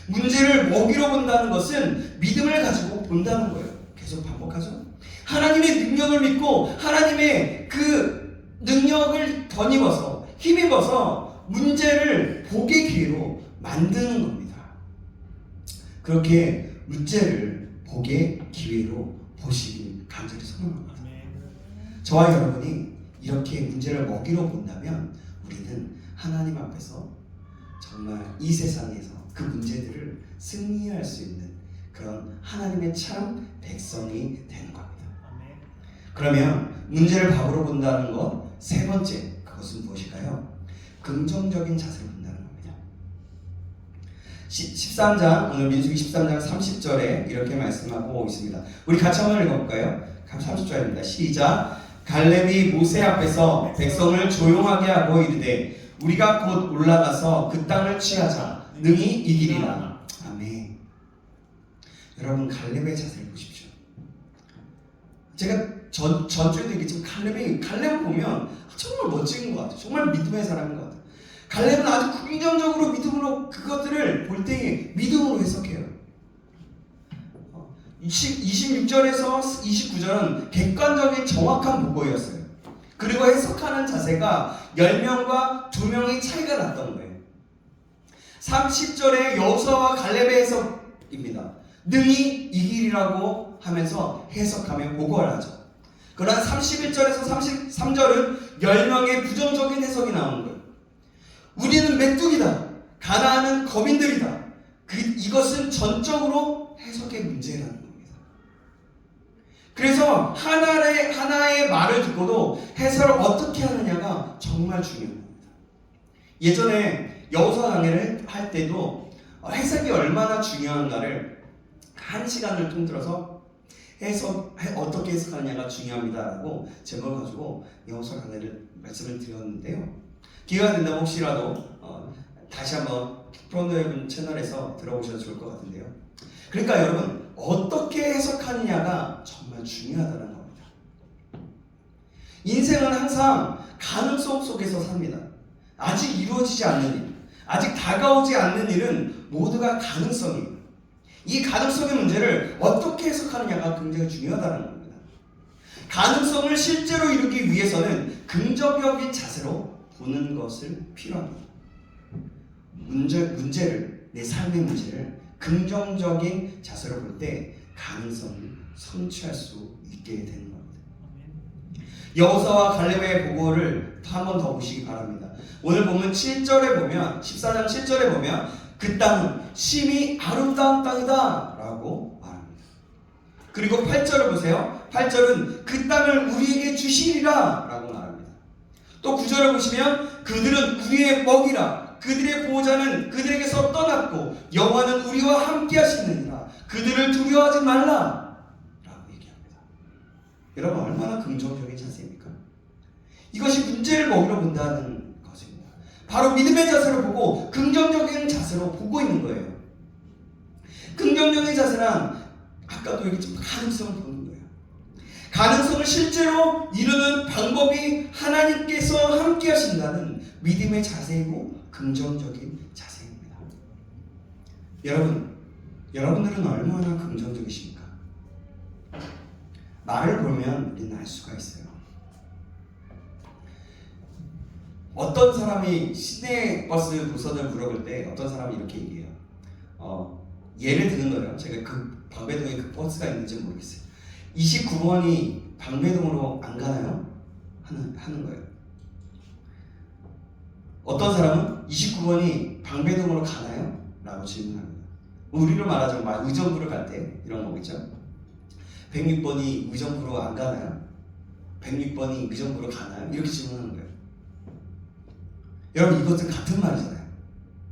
문제를 먹이러 본다는 것은 믿음을 가지고 본다는 거예요. 계속 반복하죠. 하나님의 능력을 믿고 하나님의 그 능력을 덧입어서 힘입어서 문제를 복의 기회로 만드는 겁니다. 그렇게 문제를 복의 기회로 보시길 간절히 소망합니다. 저와 여러분이 이렇게 문제를 먹이러 본다면 우리는 하나님 앞에서 정말 이 세상에서 그 문제들을 승리할 수 있는 그런 하나님의 참 백성이 되는 겁니다. 그러면 문제를 밥으로 본다는 것 세 번째, 그것은 무엇일까요? 긍정적인 자세를 본다는 겁니다. 13장, 오늘 민수기 13장 30절에 이렇게 말씀하고 있습니다. 우리 같이 한번 읽어볼까요? 30절입니다. 시작. 갈렙이 모세 앞에서 백성을 조용하게 하고 이르되 우리가 곧 올라가서 그 땅을 취하자 능히 이기리라. 아멘. 여러분, 갈렙의 자세를 보십시오. 제가 전주에도 얘기했지만 갈렙을 보면 정말 멋진 것 같아요. 정말 믿음의 사람인 것 같아요. 갈렙은 아주 긍정적으로 믿음으로 그것들을 볼 때 믿음으로 해석해요. 26절에서 29절은 객관적인 정확한 보고였어요. 그리고 해석하는 자세가 10명과 2명의 차이가 났던 거예요. 30절에 여호수아와 갈렙의 해석입니다. 능히 이기리라고 하면서 해석하며 보고를 하죠. 그러나 31절에서 33절은 10명의 부정적인 해석이 나오는 거예요. 우리는 메뚜기다. 가나안은 거민들이다. 이것은 전적으로 해석의 문제라는 겁니다. 그래서 하나의 말을 듣고도 해석을 어떻게 하느냐가 정말 중요한 겁니다. 예전에 여호수아 강해를 할 때도 해석이 얼마나 중요한가를 1시간을 통틀어서 어떻게 해석하느냐가 중요합니다라고 제목을 가지고 여호수아 강해를 말씀을 드렸는데요. 기회가 된다면 혹시라도 다시 한번 프론도에븐 채널에서 들어보셔도 좋을 것 같은데요. 그러니까 여러분, 어떻게 해석하느냐가 정말 중요하다는 겁니다. 인생은 항상 가능성 속에서 삽니다. 아직 이루어지지 않는 일, 아직 다가오지 않는 일은 모두가 가능성이에요. 이 가능성의 문제를 어떻게 해석하느냐가 굉장히 중요하다는 겁니다. 가능성을 실제로 이루기 위해서는 긍정적인 자세로 보는 것을 필요합니다. 문제를, 내 삶의 문제를 긍정적인 자세로 볼 때 가능성을 성취할 수 있게 되는 겁니다. 여호수아와 갈렙의 보고를 한 번 더 보시기 바랍니다. 오늘 보면 7절에 보면 14장 7절에 보면 그 땅은 심히 아름다운 땅이다 라고 말합니다. 그리고 8절을 보세요. 8절은 그 땅을 우리에게 주시리라 라고 말합니다. 또 9절을 보시면 그들은 우리의 먹이라, 그들의 보호자는 그들에게서 떠났고 여호와는 우리와 함께 하시느니라. 그들을 두려워하지 말라 라고 얘기합니다. 여러분, 얼마나 긍정적인 자세입니까? 이것이 문제를 먹으러 본다는 것입니다. 바로 믿음의 자세로 보고 긍정적인 자세로 보고 있는 거예요. 긍정적인 자세란 아까도 얘기했지만 가능성을 보는 거예요. 가능성을 실제로 이루는 방법이 하나님께서 함께 하신다는 믿음의 자세이고 긍정적인 자세입니다. 여러분들은 얼마나 긍정적이십니까? 말을 보면 우리는 알 수가 있어요. 어떤 사람이 시내버스 노선을 물어볼 때 어떤 사람이 이렇게 얘기해요. 예를 드는 거예요. 제가 그 방배동에 그 버스가 있는지 모르겠어요. 29번이 방배동으로 안 가나요? 하는 거예요. 어떤 사람은 29번이 방배동으로 가나요? 라고 질문합니다. 우리로 말하자면 의정부를 갈 때 이런 거겠죠. 106번이 의정부로 안 가나요? 106번이 의정부로 가나요? 이렇게 질문하는 거예요. 여러분 이것은 같은 말이잖아요.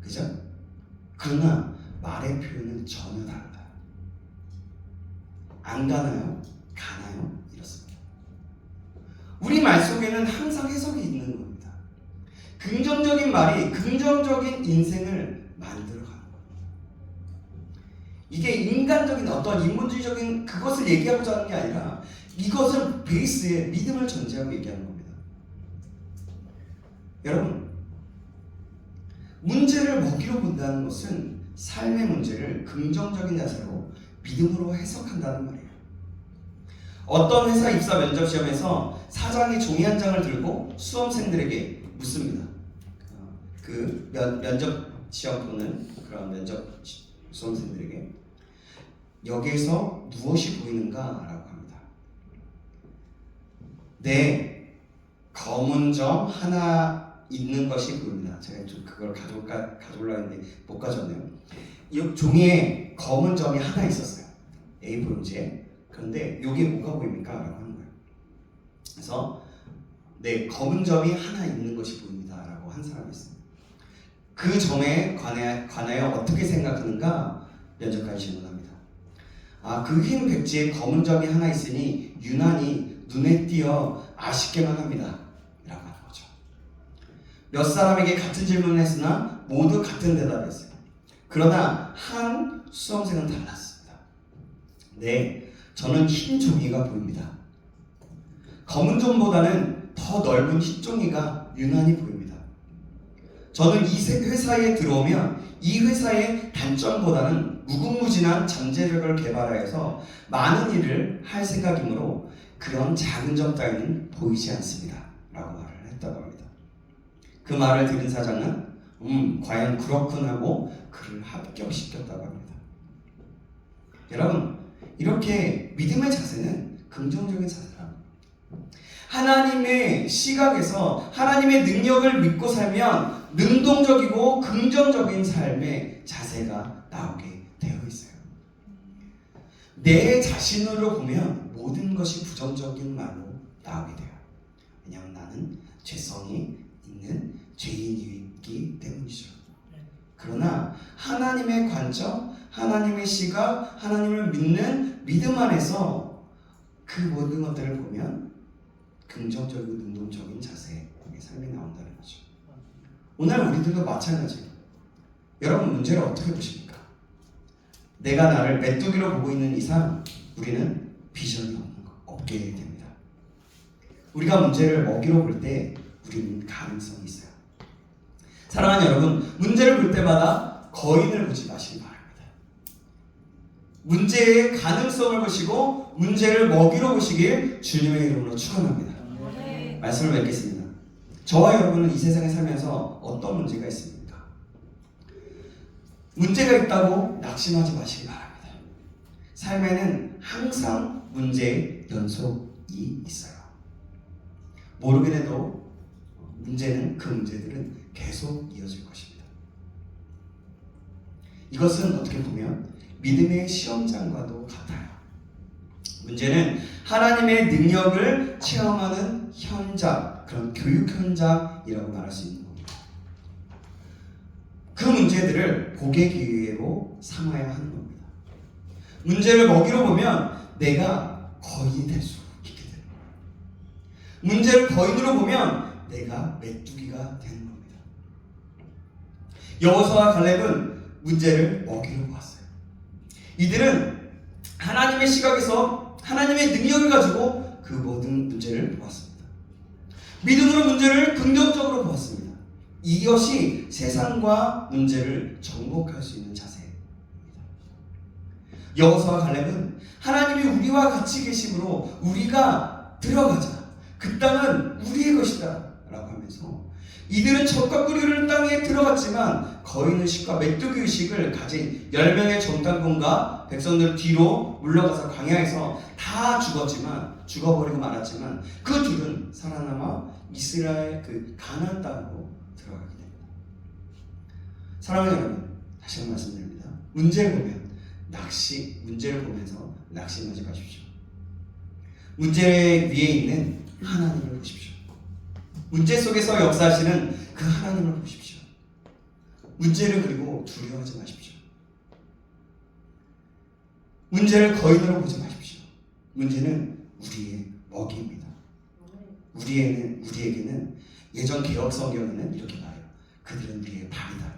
그죠? 그러나 말의 표현은 전혀 다르다. 안 가나요? 가나요? 이렇습니다. 우리 말 속에는 항상 해석이 있는 겁니다. 긍정적인 말이 긍정적인 인생을 만들어가는 거예요. 이게 인간적인 어떤 인본주의적인 그것을 얘기하고자 하는 게 아니라 이것을 베이스에 믿음을 전제하고 얘기하는 겁니다. 여러분, 문제를 먹이로 본다는 것은 삶의 문제를 긍정적인 자세로 믿음으로 해석한다는 말이에요. 어떤 회사 입사 면접 시험에서 사장이 종이 한 장을 들고 수험생들에게 묻습니다. 그 면접 시험 보는 그런 면접 수험생들에게 여기에서 무엇이 보이는가? 라고 합니다. 네, 검은 점 하나 있는 것이 보입니다. 제가 좀 그걸 가져올라 했는데 못 가져왔네요. 이 종이에 검은 점이 하나 있었어요. A4용지에. 그런데 이게 뭐가 보입니까? 라고 하는 거예요. 그래서 네, 검은 점이 하나 있는 것이 보입니다. 라고 한 사람이 있습니다. 그 점에 관하여 어떻게 생각하는가? 면접관이 질문합니다. 그 흰 백지에 검은 점이 하나 있으니 유난히 눈에 띄어 아쉽게만 합니다. 라고 하는 거죠. 몇 사람에게 같은 질문을 했으나 모두 같은 대답이었어요. 그러나 한 수험생은 달랐습니다. 네, 저는 흰 종이가 보입니다. 검은 점보다는 더 넓은 흰 종이가 유난히 보입니다. 저는 이 회사에 들어오면 이 회사의 단점보다는 무궁무진한 잠재력을 개발하여서 많은 일을 할 생각이므로 그런 작은 점 따위는 보이지 않습니다. 라고 말을 했다고 합니다. 그 말을 들은 사장은 과연 그렇군 하고 그를 합격시켰다고 합니다. 여러분, 이렇게 믿음의 자세는 긍정적인 자세랍니다. 하나님의 시각에서 하나님의 능력을 믿고 살면 능동적이고 긍정적인 삶의 자세가 나오게 되어 있어요. 내 자신으로 보면 모든 것이 부정적인 말로 나오게 돼요. 왜냐하면 나는 죄성이 있는 죄인이기 때문이죠. 그러나 하나님의 관점, 하나님의 시각, 하나님을 믿는 믿음 안에서 그 모든 것들을 보면 긍정적이고 능동적인 자세의 삶이 나온다는 거죠. 오늘 우리들도 마찬가지예요. 여러분 문제를 어떻게 보십니까? 내가 나를 메뚜기로 보고 있는 이상 우리는 비전이 없게 됩니다. 우리가 문제를 먹이로 볼 때 우리는 가능성이 있어요. 사랑하는 여러분, 문제를 볼 때마다 거인을 보지 마시기 바랍니다. 문제의 가능성을 보시고 문제를 먹이로 보시길 주님의 이름으로 축원합니다. 말씀을 맺겠습니다. 저와 여러분은 이 세상에 살면서 어떤 문제가 있습니까? 문제가 있다고 낙심하지 마시기 바랍니다. 삶에는 항상 문제의 연속이 있어요. 모르게 돼도 그 문제들은 계속 이어질 것입니다. 이것은 어떻게 보면 믿음의 시험장과도 같아요. 문제는 하나님의 능력을 체험하는 현장, 그런 교육 현장이라고 말할 수 있는 겁니다. 그 문제들을 복의 기회로 삼아야 하는 겁니다. 문제를 먹이로 보면 내가 거인이 될 수 있게 되는 거예요. 문제를 거인으로 보면 내가 메뚜기가 되는 겁니다. 여호수아와 갈렙은 문제를 먹이로 보았어요. 이들은 하나님의 시각에서 하나님의 능력을 가지고 그 모든 문제를 보았습니다. 믿음으로 문제를 긍정적으로 보았습니다. 이것이 세상과 문제를 정복할 수 있는 자세입니다. 여호수아와 갈렙은 하나님이 우리와 같이 계심으로 우리가 들어가자. 그 땅은 우리의 것이다 라고 하면서 이들은 적과 꿀이는 땅에 들어갔지만 거인의식과 메뚜기의식을 가진 10명의 정탐꾼과 백성들 뒤로 물러가서 광야에서 다 죽어버리고 말았지만 그 둘은 살아남아 이스라엘 그 가나안 땅으로 들어가게 됩니다. 사랑하는 여러분, 다시 한번 말씀드립니다. 문제를 보면서 낙심하지 마십시오. 문제 위에 있는 하나님을 보십시오. 문제 속에서 역사하시는 그 하나님을 보십시오. 문제를 그리고 두려워하지 마십시오. 문제를 거인으로 보지 마십시오. 문제는 우리의 먹이입니다. 우리에게는 예전 개혁 성경에는 이렇게 말해요. 그들은 우리의 밥이다.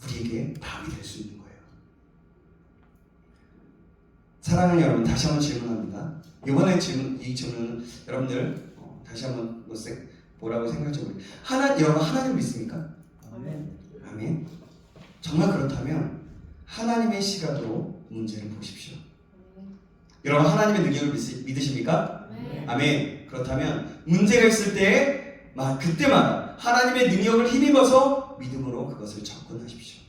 우리에게 밥이 될 수 있는 거예요. 사랑하는 여러분, 다시 한번 질문합니다. 이번에 이 질문은 여러분들 다시 한번 뭐라고 생각해 보세요. 여러분 하나님 믿습니까? 아멘. 정말 그렇다면 하나님의 시각으로 문제를 보십시오. 여러분 하나님의 능력을 믿으십니까? 아멘. 그렇다면 문제가 있을 때 그때마다 하나님의 능력을 힘입어서 믿음으로 그것을 접근하십시오.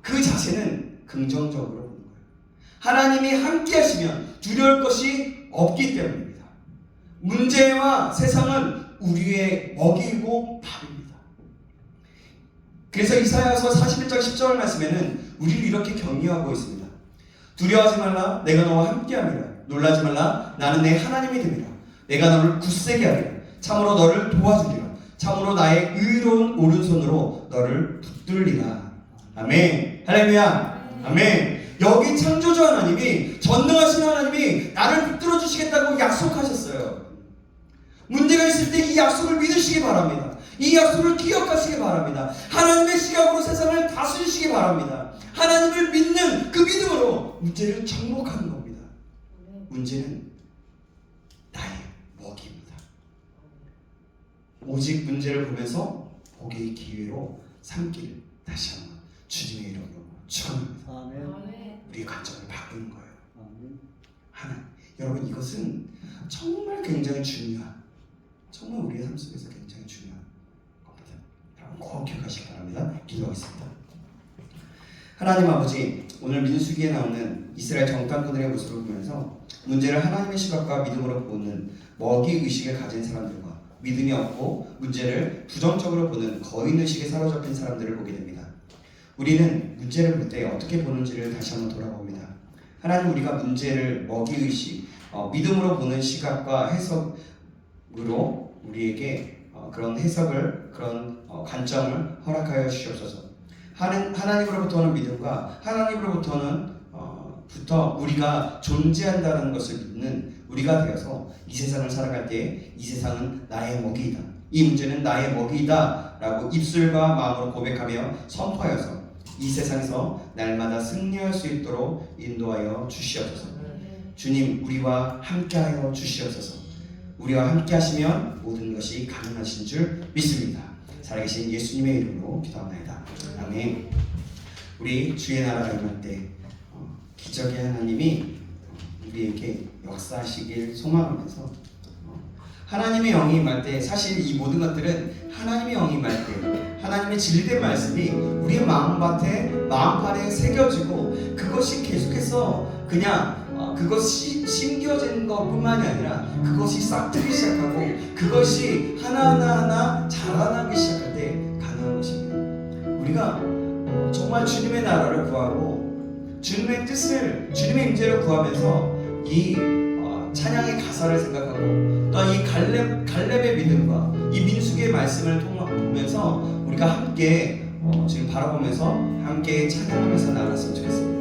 그 자세는 긍정적으로 보는 거예요. 하나님이 함께 하시면 두려울 것이 없기 때문입니다. 문제와 세상은 우리의 먹이고 밥입니다. 그래서 이사야서 41장 10절 말씀에는 우리를 이렇게 격려하고 있습니다. 두려워하지 말라, 내가 너와 함께함이라. 놀라지 말라, 나는 내 하나님이 됨이라. 내가 너를 굳세게 하리라. 참으로 너를 도와주리라. 참으로 나의 의로운 오른손으로 너를 붙들리라. 아멘. 할렐루야. 아멘. 여기 창조주 하나님이, 전능하신 하나님이 나를 붙들어 주시겠다고 약속하셨어요. 문제가 있을 때 이 약속을 믿으시기 바랍니다. 이 약속을 기억하시기 바랍니다. 하나님의 시각으로 세상을 다스리시기 바랍니다. 하나님을 믿는 그 믿음으로 문제를 정복하는 겁니다. 문제는 나의 먹이입니다. 오직 문제를 보면서 복의 기회로 삼기를 다시 한번 주님의 이름으로 축원합니다. 우리의 관점을 바꾸는 거예요. 여러분, 이것은 정말 굉장히 중요한, 정말 우리의 삶 속에서 굉장히 중요한 겁니다. 여러분 꼭 기억하시기 바랍니다. 기도하겠습니다. 하나님 아버지, 오늘 민수기에 나오는 이스라엘 정탐꾼들의 모습을 보면서 문제를 하나님의 시각과 믿음으로 보는 먹이 의식을 가진 사람들과 믿음이 없고 문제를 부정적으로 보는 거인 의식에 사로잡힌 사람들을 보게 됩니다. 우리는 문제를 볼 때 어떻게 보는지를 다시 한번 돌아봅니다. 하나님, 우리가 문제를 먹이 의식, 믿음으로 보는 시각과 해석으로 우리에게 그런 해석을, 그런 관점을 허락하여 주시옵소서. 하나님으로부터 오는 믿음과 하나님으로부터는 우리가 존재한다는 것을 믿는 우리가 되어서 이 세상을 살아갈 때 이 세상은 나의 먹이이다, 이 문제는 나의 먹이이다 라고 입술과 마음으로 고백하며 선포하여서 이 세상에서 날마다 승리할 수 있도록 인도하여 주시옵소서. 주님, 우리와 함께하여 주시옵소서. 우리와 함께 하시면 모든 것이 가능하신 줄 믿습니다. 살아계신 예수님의 이름으로 기도합니다. 아멘. 우리 주의 나라가 임할 때 기적의 하나님이 우리에게 역사하시길 소망하면서 하나님의 영이 임할 때, 사실 이 모든 것들은 하나님의 영이 임할 때 하나님의 진리된 말씀이 우리의 마음판에 새겨지고 그것이 계속해서 그냥 그것이 심겨진 것뿐만이 아니라 그것이 싹트기 시작하고 그것이 하나하나 자라나기 시작할 때 가능한 것입니다. 우리가 정말 주님의 나라를 구하고 주님의 뜻을, 주님의 임재를 구하면서 이 찬양의 가사를 생각하고 또 이 갈렙의 믿음과 이 민수기의 말씀을 보면서 우리가 함께 지금 바라보면서 함께 찬양하면서 나갔으면 좋겠습니다.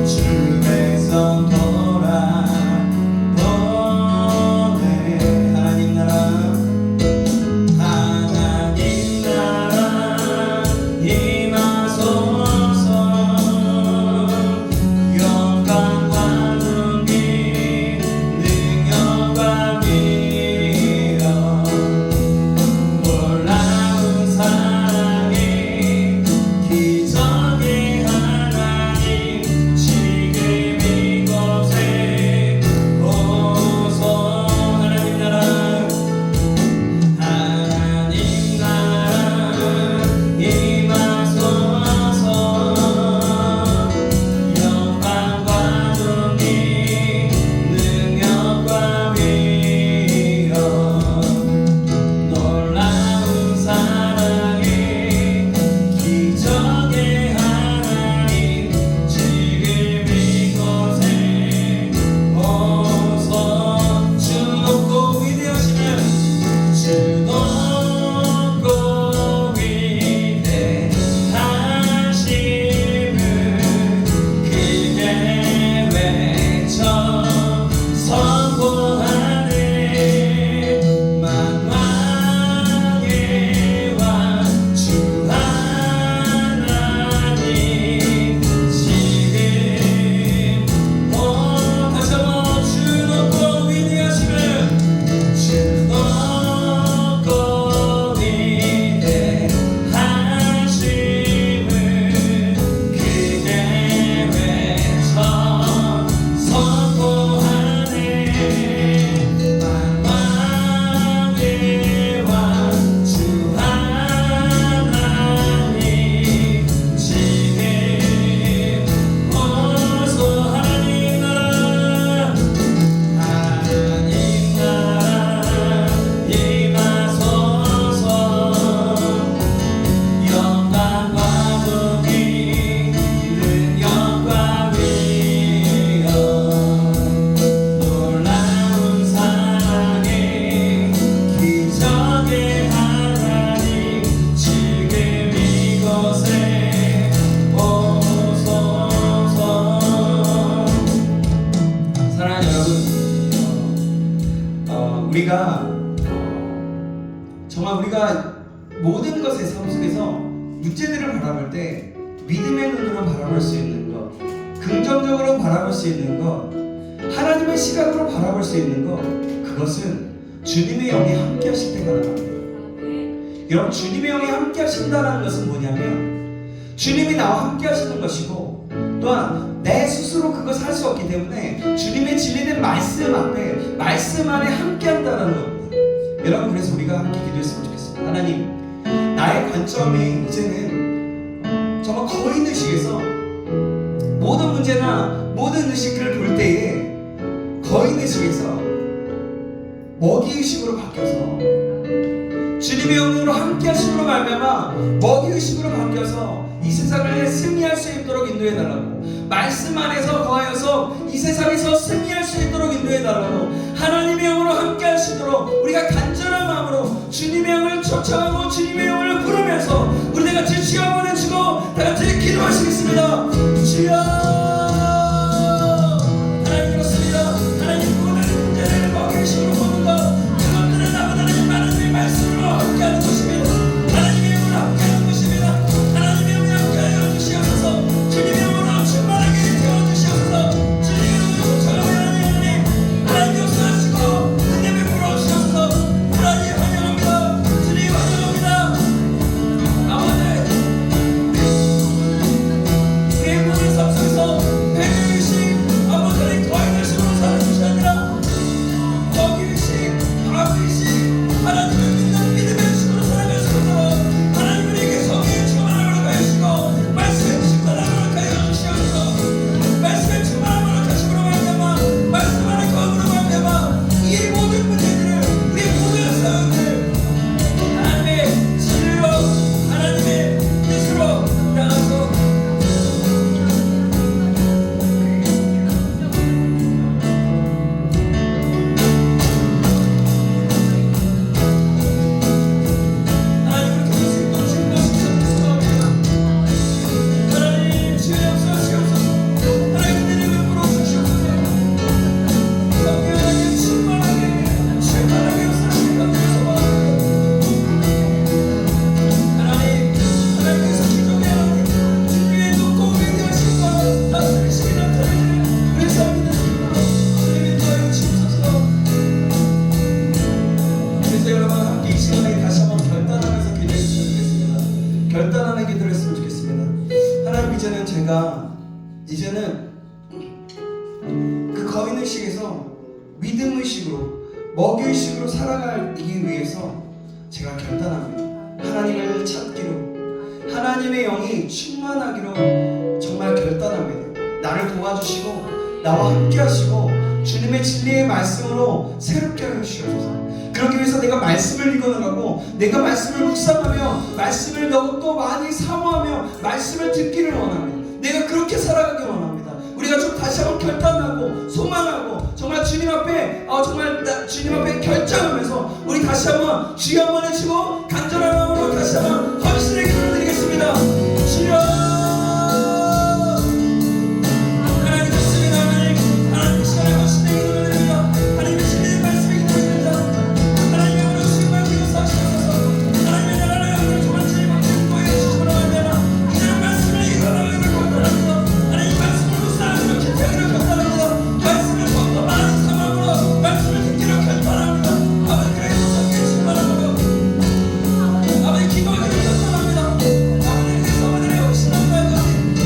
주의 우리가 정말 우리가 모든 것의 삶 속에서 문제들을 바라볼 때 믿음의 눈으로 바라볼 수 있는 것, 긍정적으로 바라볼 수 있는 것, 하나님의 시각으로 바라볼 수 있는 것, 그것은 주님의 영이 함께 하실 때가 나갑니다. 여러분, 주님의 영이 함께 하신다는 것은 뭐냐면 주님이 나와 함께 하시는 것이고, 또한 내 스스로 그것을 할 수 없기 때문에 주님의 진리된 말씀 앞에, 말씀 안에 함께 한다는 겁니다. 여러분, 그래서 우리가 함께 기도했으면 좋겠습니다. 하나님, 나의 관점이 이제는 정말 거인의식에서 모든 문제나 모든 의식을 볼 때에 거인의식에서 먹이의식으로 바뀌어서 주님의 영으로 함께 하심으로 말미암아 먹이의식으로 바뀌어서 이 세상을 승리할 수 있도록 인도해달라고, 말씀 안에서 거하여서 이 세상에서 승리할 수 있도록 인도해달라고, 하나님의 영으로 함께 하시도록 우리가 간절한 마음으로 주님의 영을 쫓아가고 주님의 영을 부르면서 우리 다같이 주여 한번 해주고 다같이 기도하시겠습니다. 주여, 하나님 그렇습니다. 하나님 모든 문제를 먹이의식으로 보는 것, 그것들은 아버지 하나님의 말씀으로 함께하는 것입니다. 하나님의 영으로 함께하는 것입니다. 하나님의 영으로 함께하여 주시옵소서. 주님의 영으로 충만하게 태워주시옵소서. 주님의 영으로 쫓아가며 하나님, 하나님 역사하시고 은혜 베풀어 주시옵소서. 하나님 환영합니다. 주님 환영합니다. 아버지, 우리의 모든 삶 속에서 배교의식, 아버지의 거인의식으로 사는 것이 아니라 먹이의식, 밥의식, 하나님을 믿는 믿음의 식으로 살아갈 수 있도록 하나님 우리에게 성령의 충만함을 허락하시고 말씀의 충만함을 허락하여 주시옵소서. 말씀의 충만함을 허락하심으로 말미암아 말씀 안에 거함으로 말미암아 이 모든 문제들을, 우리의 모든 상황들을 하나님의 진리로, 하나님의 뜻으로 나가서 하나님 우리 교수님 주신 것이 하나님 주의 역사하시옵소서. 하나님 은혜를 베풀어 주시옵소서. 성령의 충만하게 역사하시는 가운데서 하나님, 하나님께서 기적의 하나님, 주님의 높고 위대하신 것, 다스리심이 나타내는 우리 삶이 되습니다. 주님의 도와여 주옵소서. 그래서 여러분 함께 이 시간에 다시 한번 결단하면서 기도했으면 좋겠습니다. 결단하는 기도를 했으면 좋겠습니다. 하나님, 이제는 그 거인의식에서 믿음의식으로, 먹이의식으로 살아가기 위해서 제가 결단합니다. 하나님을 찾기로, 하나님의 영이 충만하기로 정말 결단합니다. 나를 도와주시고 나와 함께 하시고 주님의 진리의 말씀으로 새롭게 하여 주시옵소서. 그러기 위해서 내가 말씀을 읽어나가고, 내가 말씀을 묵상하며 말씀을 또 많이 사모하며 말씀을 듣기를 원합니다. 내가 그렇게 살아가기 원합니다. 우리가 좀 다시 한번 결단하고 소망하고 정말 주님 앞에 주님 앞에 결정하면서 우리 다시 한번 주여 한번 해주고 간절한 마음으로 다시 한번 헌신의 기도를 드리겠습니다. 주여, 하나님 좋습니다. 하나님 이 시간에 헌신의 기도를 드립니다. 하나님의 진리의 말씀의 기도를 드립니다. 하나님의 영으로 주님을 기도하시옵소서. 하나님의 나라를 영으로 정말 주님 앞에 보여 주시므로 말미암아 이제는 말씀을 읽어나가기를 권면합니다. 하나님 말씀을 묵상하기로 기도하기를 권면합니다. 말씀을 더 많은 사망으로 말씀을 듣기를 권면합니다. 아버지, 그래서 성령의 충만함으로 아버지 기도하기를 권면합니다. 아버지, 그래서 아버지의 헌신한 말까지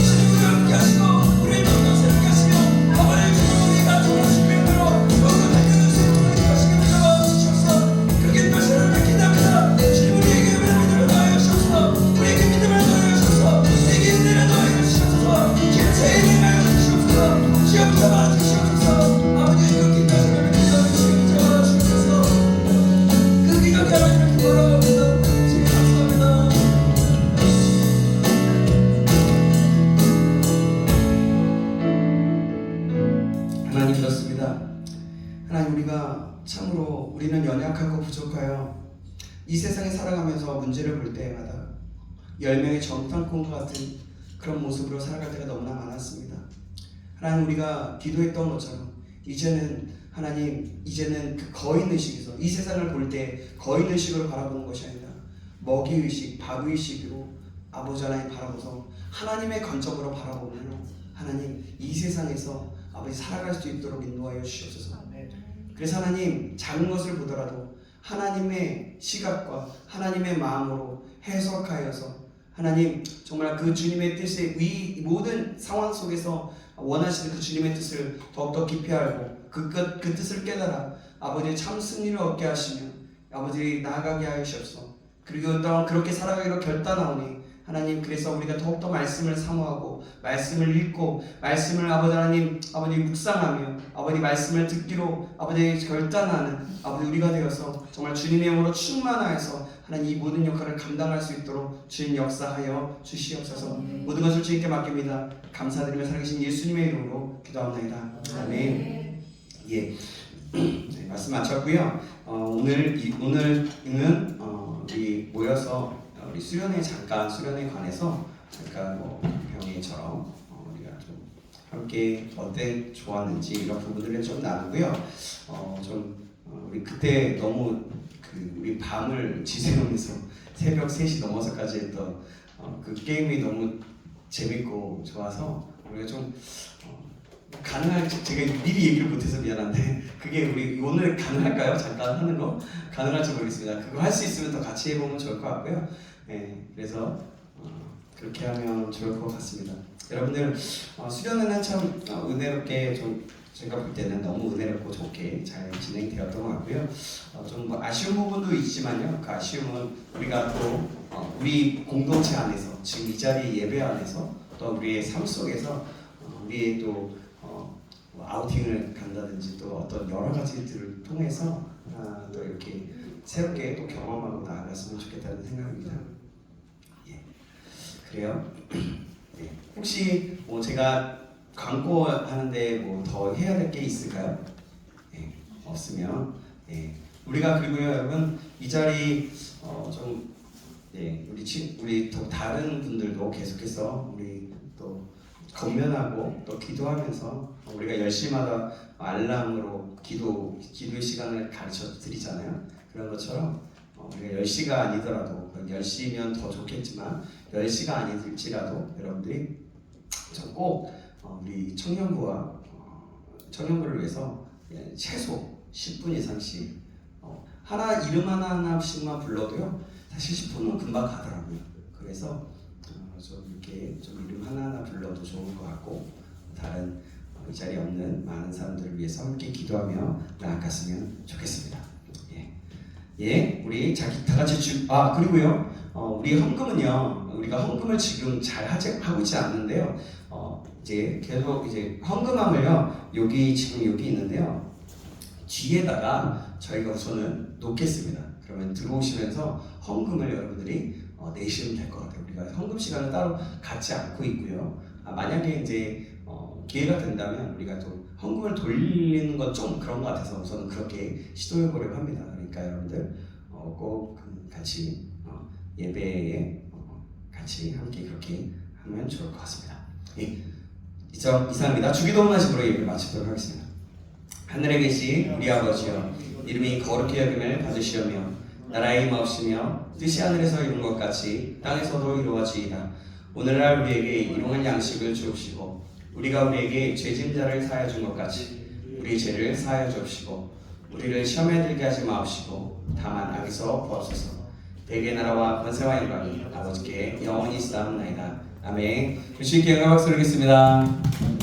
주님 우리와 함께 하시고 우리의 영광 새롭게 하시며 아버지의 주님 우리가 좋은 신명으로 더욱더 달려갈 수 있도록 하시게 되어 주시옵소서. 그렇게 또시를 기도합니다. 주님 우리에게 믿음을 더하여 주옵소서. 우리에게 믿음을 더하여 주옵소서. 우리에게 은혜를 더하여 주옵소서. 길체에 임하여 주옵소서. 주여 붙잡아 주시옵소서. 아버지, 그 기도하시는 기도를 주님 붙잡아 주옵소서. 그 기적이 하나님을 기뻐하옵니다. 주님 감사합니다. 하나님 그렇습니다. 하나님, 우리가 참으로 우리는 연약하고 부족하여 이 세상에 살아가면서 문제를 볼 때마다 10명의 정탐꾼과 같은 그런 모습으로 살아갈 때가 너무나 많았습니다. 하나님, 우리가 기도했던 것처럼 이제는 하나님, 이제는 그 거인의식에서 이 세상을 볼 때 거인의식으로 바라보는 것이 아니라 먹이의식, 밥의식으로 아버지 하나님 바라보서 하나님의 관점으로 바라보며 하나님 이 세상에서 아버지 살아갈 수 있도록 인도하여 주시옵소서. 그래서 하나님 작은 것을 보더라도 하나님의 시각과 하나님의 마음으로 해석하여서 하나님 정말 그 주님의 뜻에 이 모든 상황 속에서 원하시는 그 주님의 뜻을 더욱더 깊이 알고 그 뜻을 깨달아 아버지의 참 승리를 얻게 하시며 아버지 나아가게 하시옵소서. 그리고 또한 그렇게 살아가기로 결단하오니 하나님, 그래서 우리가 더욱더 말씀을 사모하고 말씀을 읽고 말씀을 아버지 하나님 아버지 묵상하며 아버지 말씀을 듣기로 아버지 결단하는 아버지 우리가 되어서 정말 주님의 영으로 충만하여서 하나님 이 모든 역할을 감당할 수 있도록 주님 역사하여 주시옵소서. 모든 것을 주님께 맡깁니다. 감사드리며 살아계신 예수님의 이름으로 기도합니다. 아멘. 예. 네, 말씀 마쳤고요. 오늘은 우리 모여서 우리 수련회 수련회 관해서 잠깐 병회처럼 우리가 좀 함께 어때 좋았는지 이런 부분들을 좀 나누고요. 우리 그때 너무 우리 밤을 지새우면서 새벽 3시 넘어서까지 했던 그 게임이 너무 재밌고 좋아서 우리가 좀 가능할지 제가 미리 얘기를 못해서 미안한데 그게 우리 오늘 가능할까요? 잠깐 하는 거 가능할지 모르겠습니다. 그거 할 수 있으면 더 같이 해보면 좋을 것 같고요. 네, 그래서 그렇게 하면 좋을 것 같습니다. 여러분들 수련회는 참 은혜롭게 좀 제가 볼 때는 너무 은혜롭고 좋게 잘 진행되었던 것 같고요. 좀 아쉬운 부분도 있지만요. 그 아쉬움은 우리가 또 우리 공동체 안에서 지금 이 자리 예배 안에서 또 우리의 삶 속에서 우리의 또 아우팅을 간다든지 또 어떤 여러 가지들을 통해서 또 이렇게 새롭게 또 경험하고 나아갔으면 좋겠다는 생각입니다. 예, 그래요. 예, 혹시 제가 광고하는데 더 해야 될 게 있을까요? 예, 없으면 우리가 그리고요 여러분 이 자리 우리 또 다른 분들도 계속해서 우리 또 건면하고 또 기도하면서 우리가 10시마다 알람으로 기도의 시간을 가르쳐 드리잖아요. 그런 것처럼 우리가 10시가 아니더라도 10시면 더 좋겠지만 10시가 아닐지라도 여러분들이 꼭 우리 청년부를 위해서 최소 10분 이상씩 이름 하나씩만 불러도요 사실 10분은 금방 가더라고요. 그래서 좀 이렇게 좀 이름 하나하나 불러도 좋을 것 같고 다른 이 자리에 없는 많은 사람들을 위해서 함께 기도하며 나아갔으면 좋겠습니다. 예, 우리 다 같이 그리고요 우리 헌금은요 우리가 헌금을 지금 잘 하고 있지 않는데요 이제 계속 이제 헌금함을요 지금 여기 있는데요 뒤에다가 저희가 우선은 놓겠습니다. 그러면 들어오시면서 헌금을 여러분들이 내시면 될 것 같아요. 우리가 헌금 시간을 따로 갖지 않고 있고요. 만약에 이제 기회가 된다면 우리가 또 헌금을 돌리는 건 좀 그런 것 같아서 우선은 그렇게 시도해 보려고 합니다. 그러니까 여러분들 꼭 같이 예배에 같이 함께 그렇게 하면 좋을 것 같습니다. 예, 이상입니다. 주기도문 하심으로 예배를 마치도록 하겠습니다. 하늘에 계신 우리 아버지여, 이름이 거룩히 여김을 받으시오며 나라의 임하옵시며 뜻이 하늘에서 이룬 것 같이 땅에서도 이루어지이다. 오늘날 우리에게 일용할 양식을 주옵시고 우리가 우리에게 죄진 자를 사하여 준 것 같이 우리 죄를 사하여 주옵시고 우리를 시험에 들게 하지 마옵시고 다만 악에서 구하옵소서. 대개 나라와 권세와 영광이 아버지께 영원히 있사옵나이다. 아멘. 주님께 영광 박수 드리겠습니다.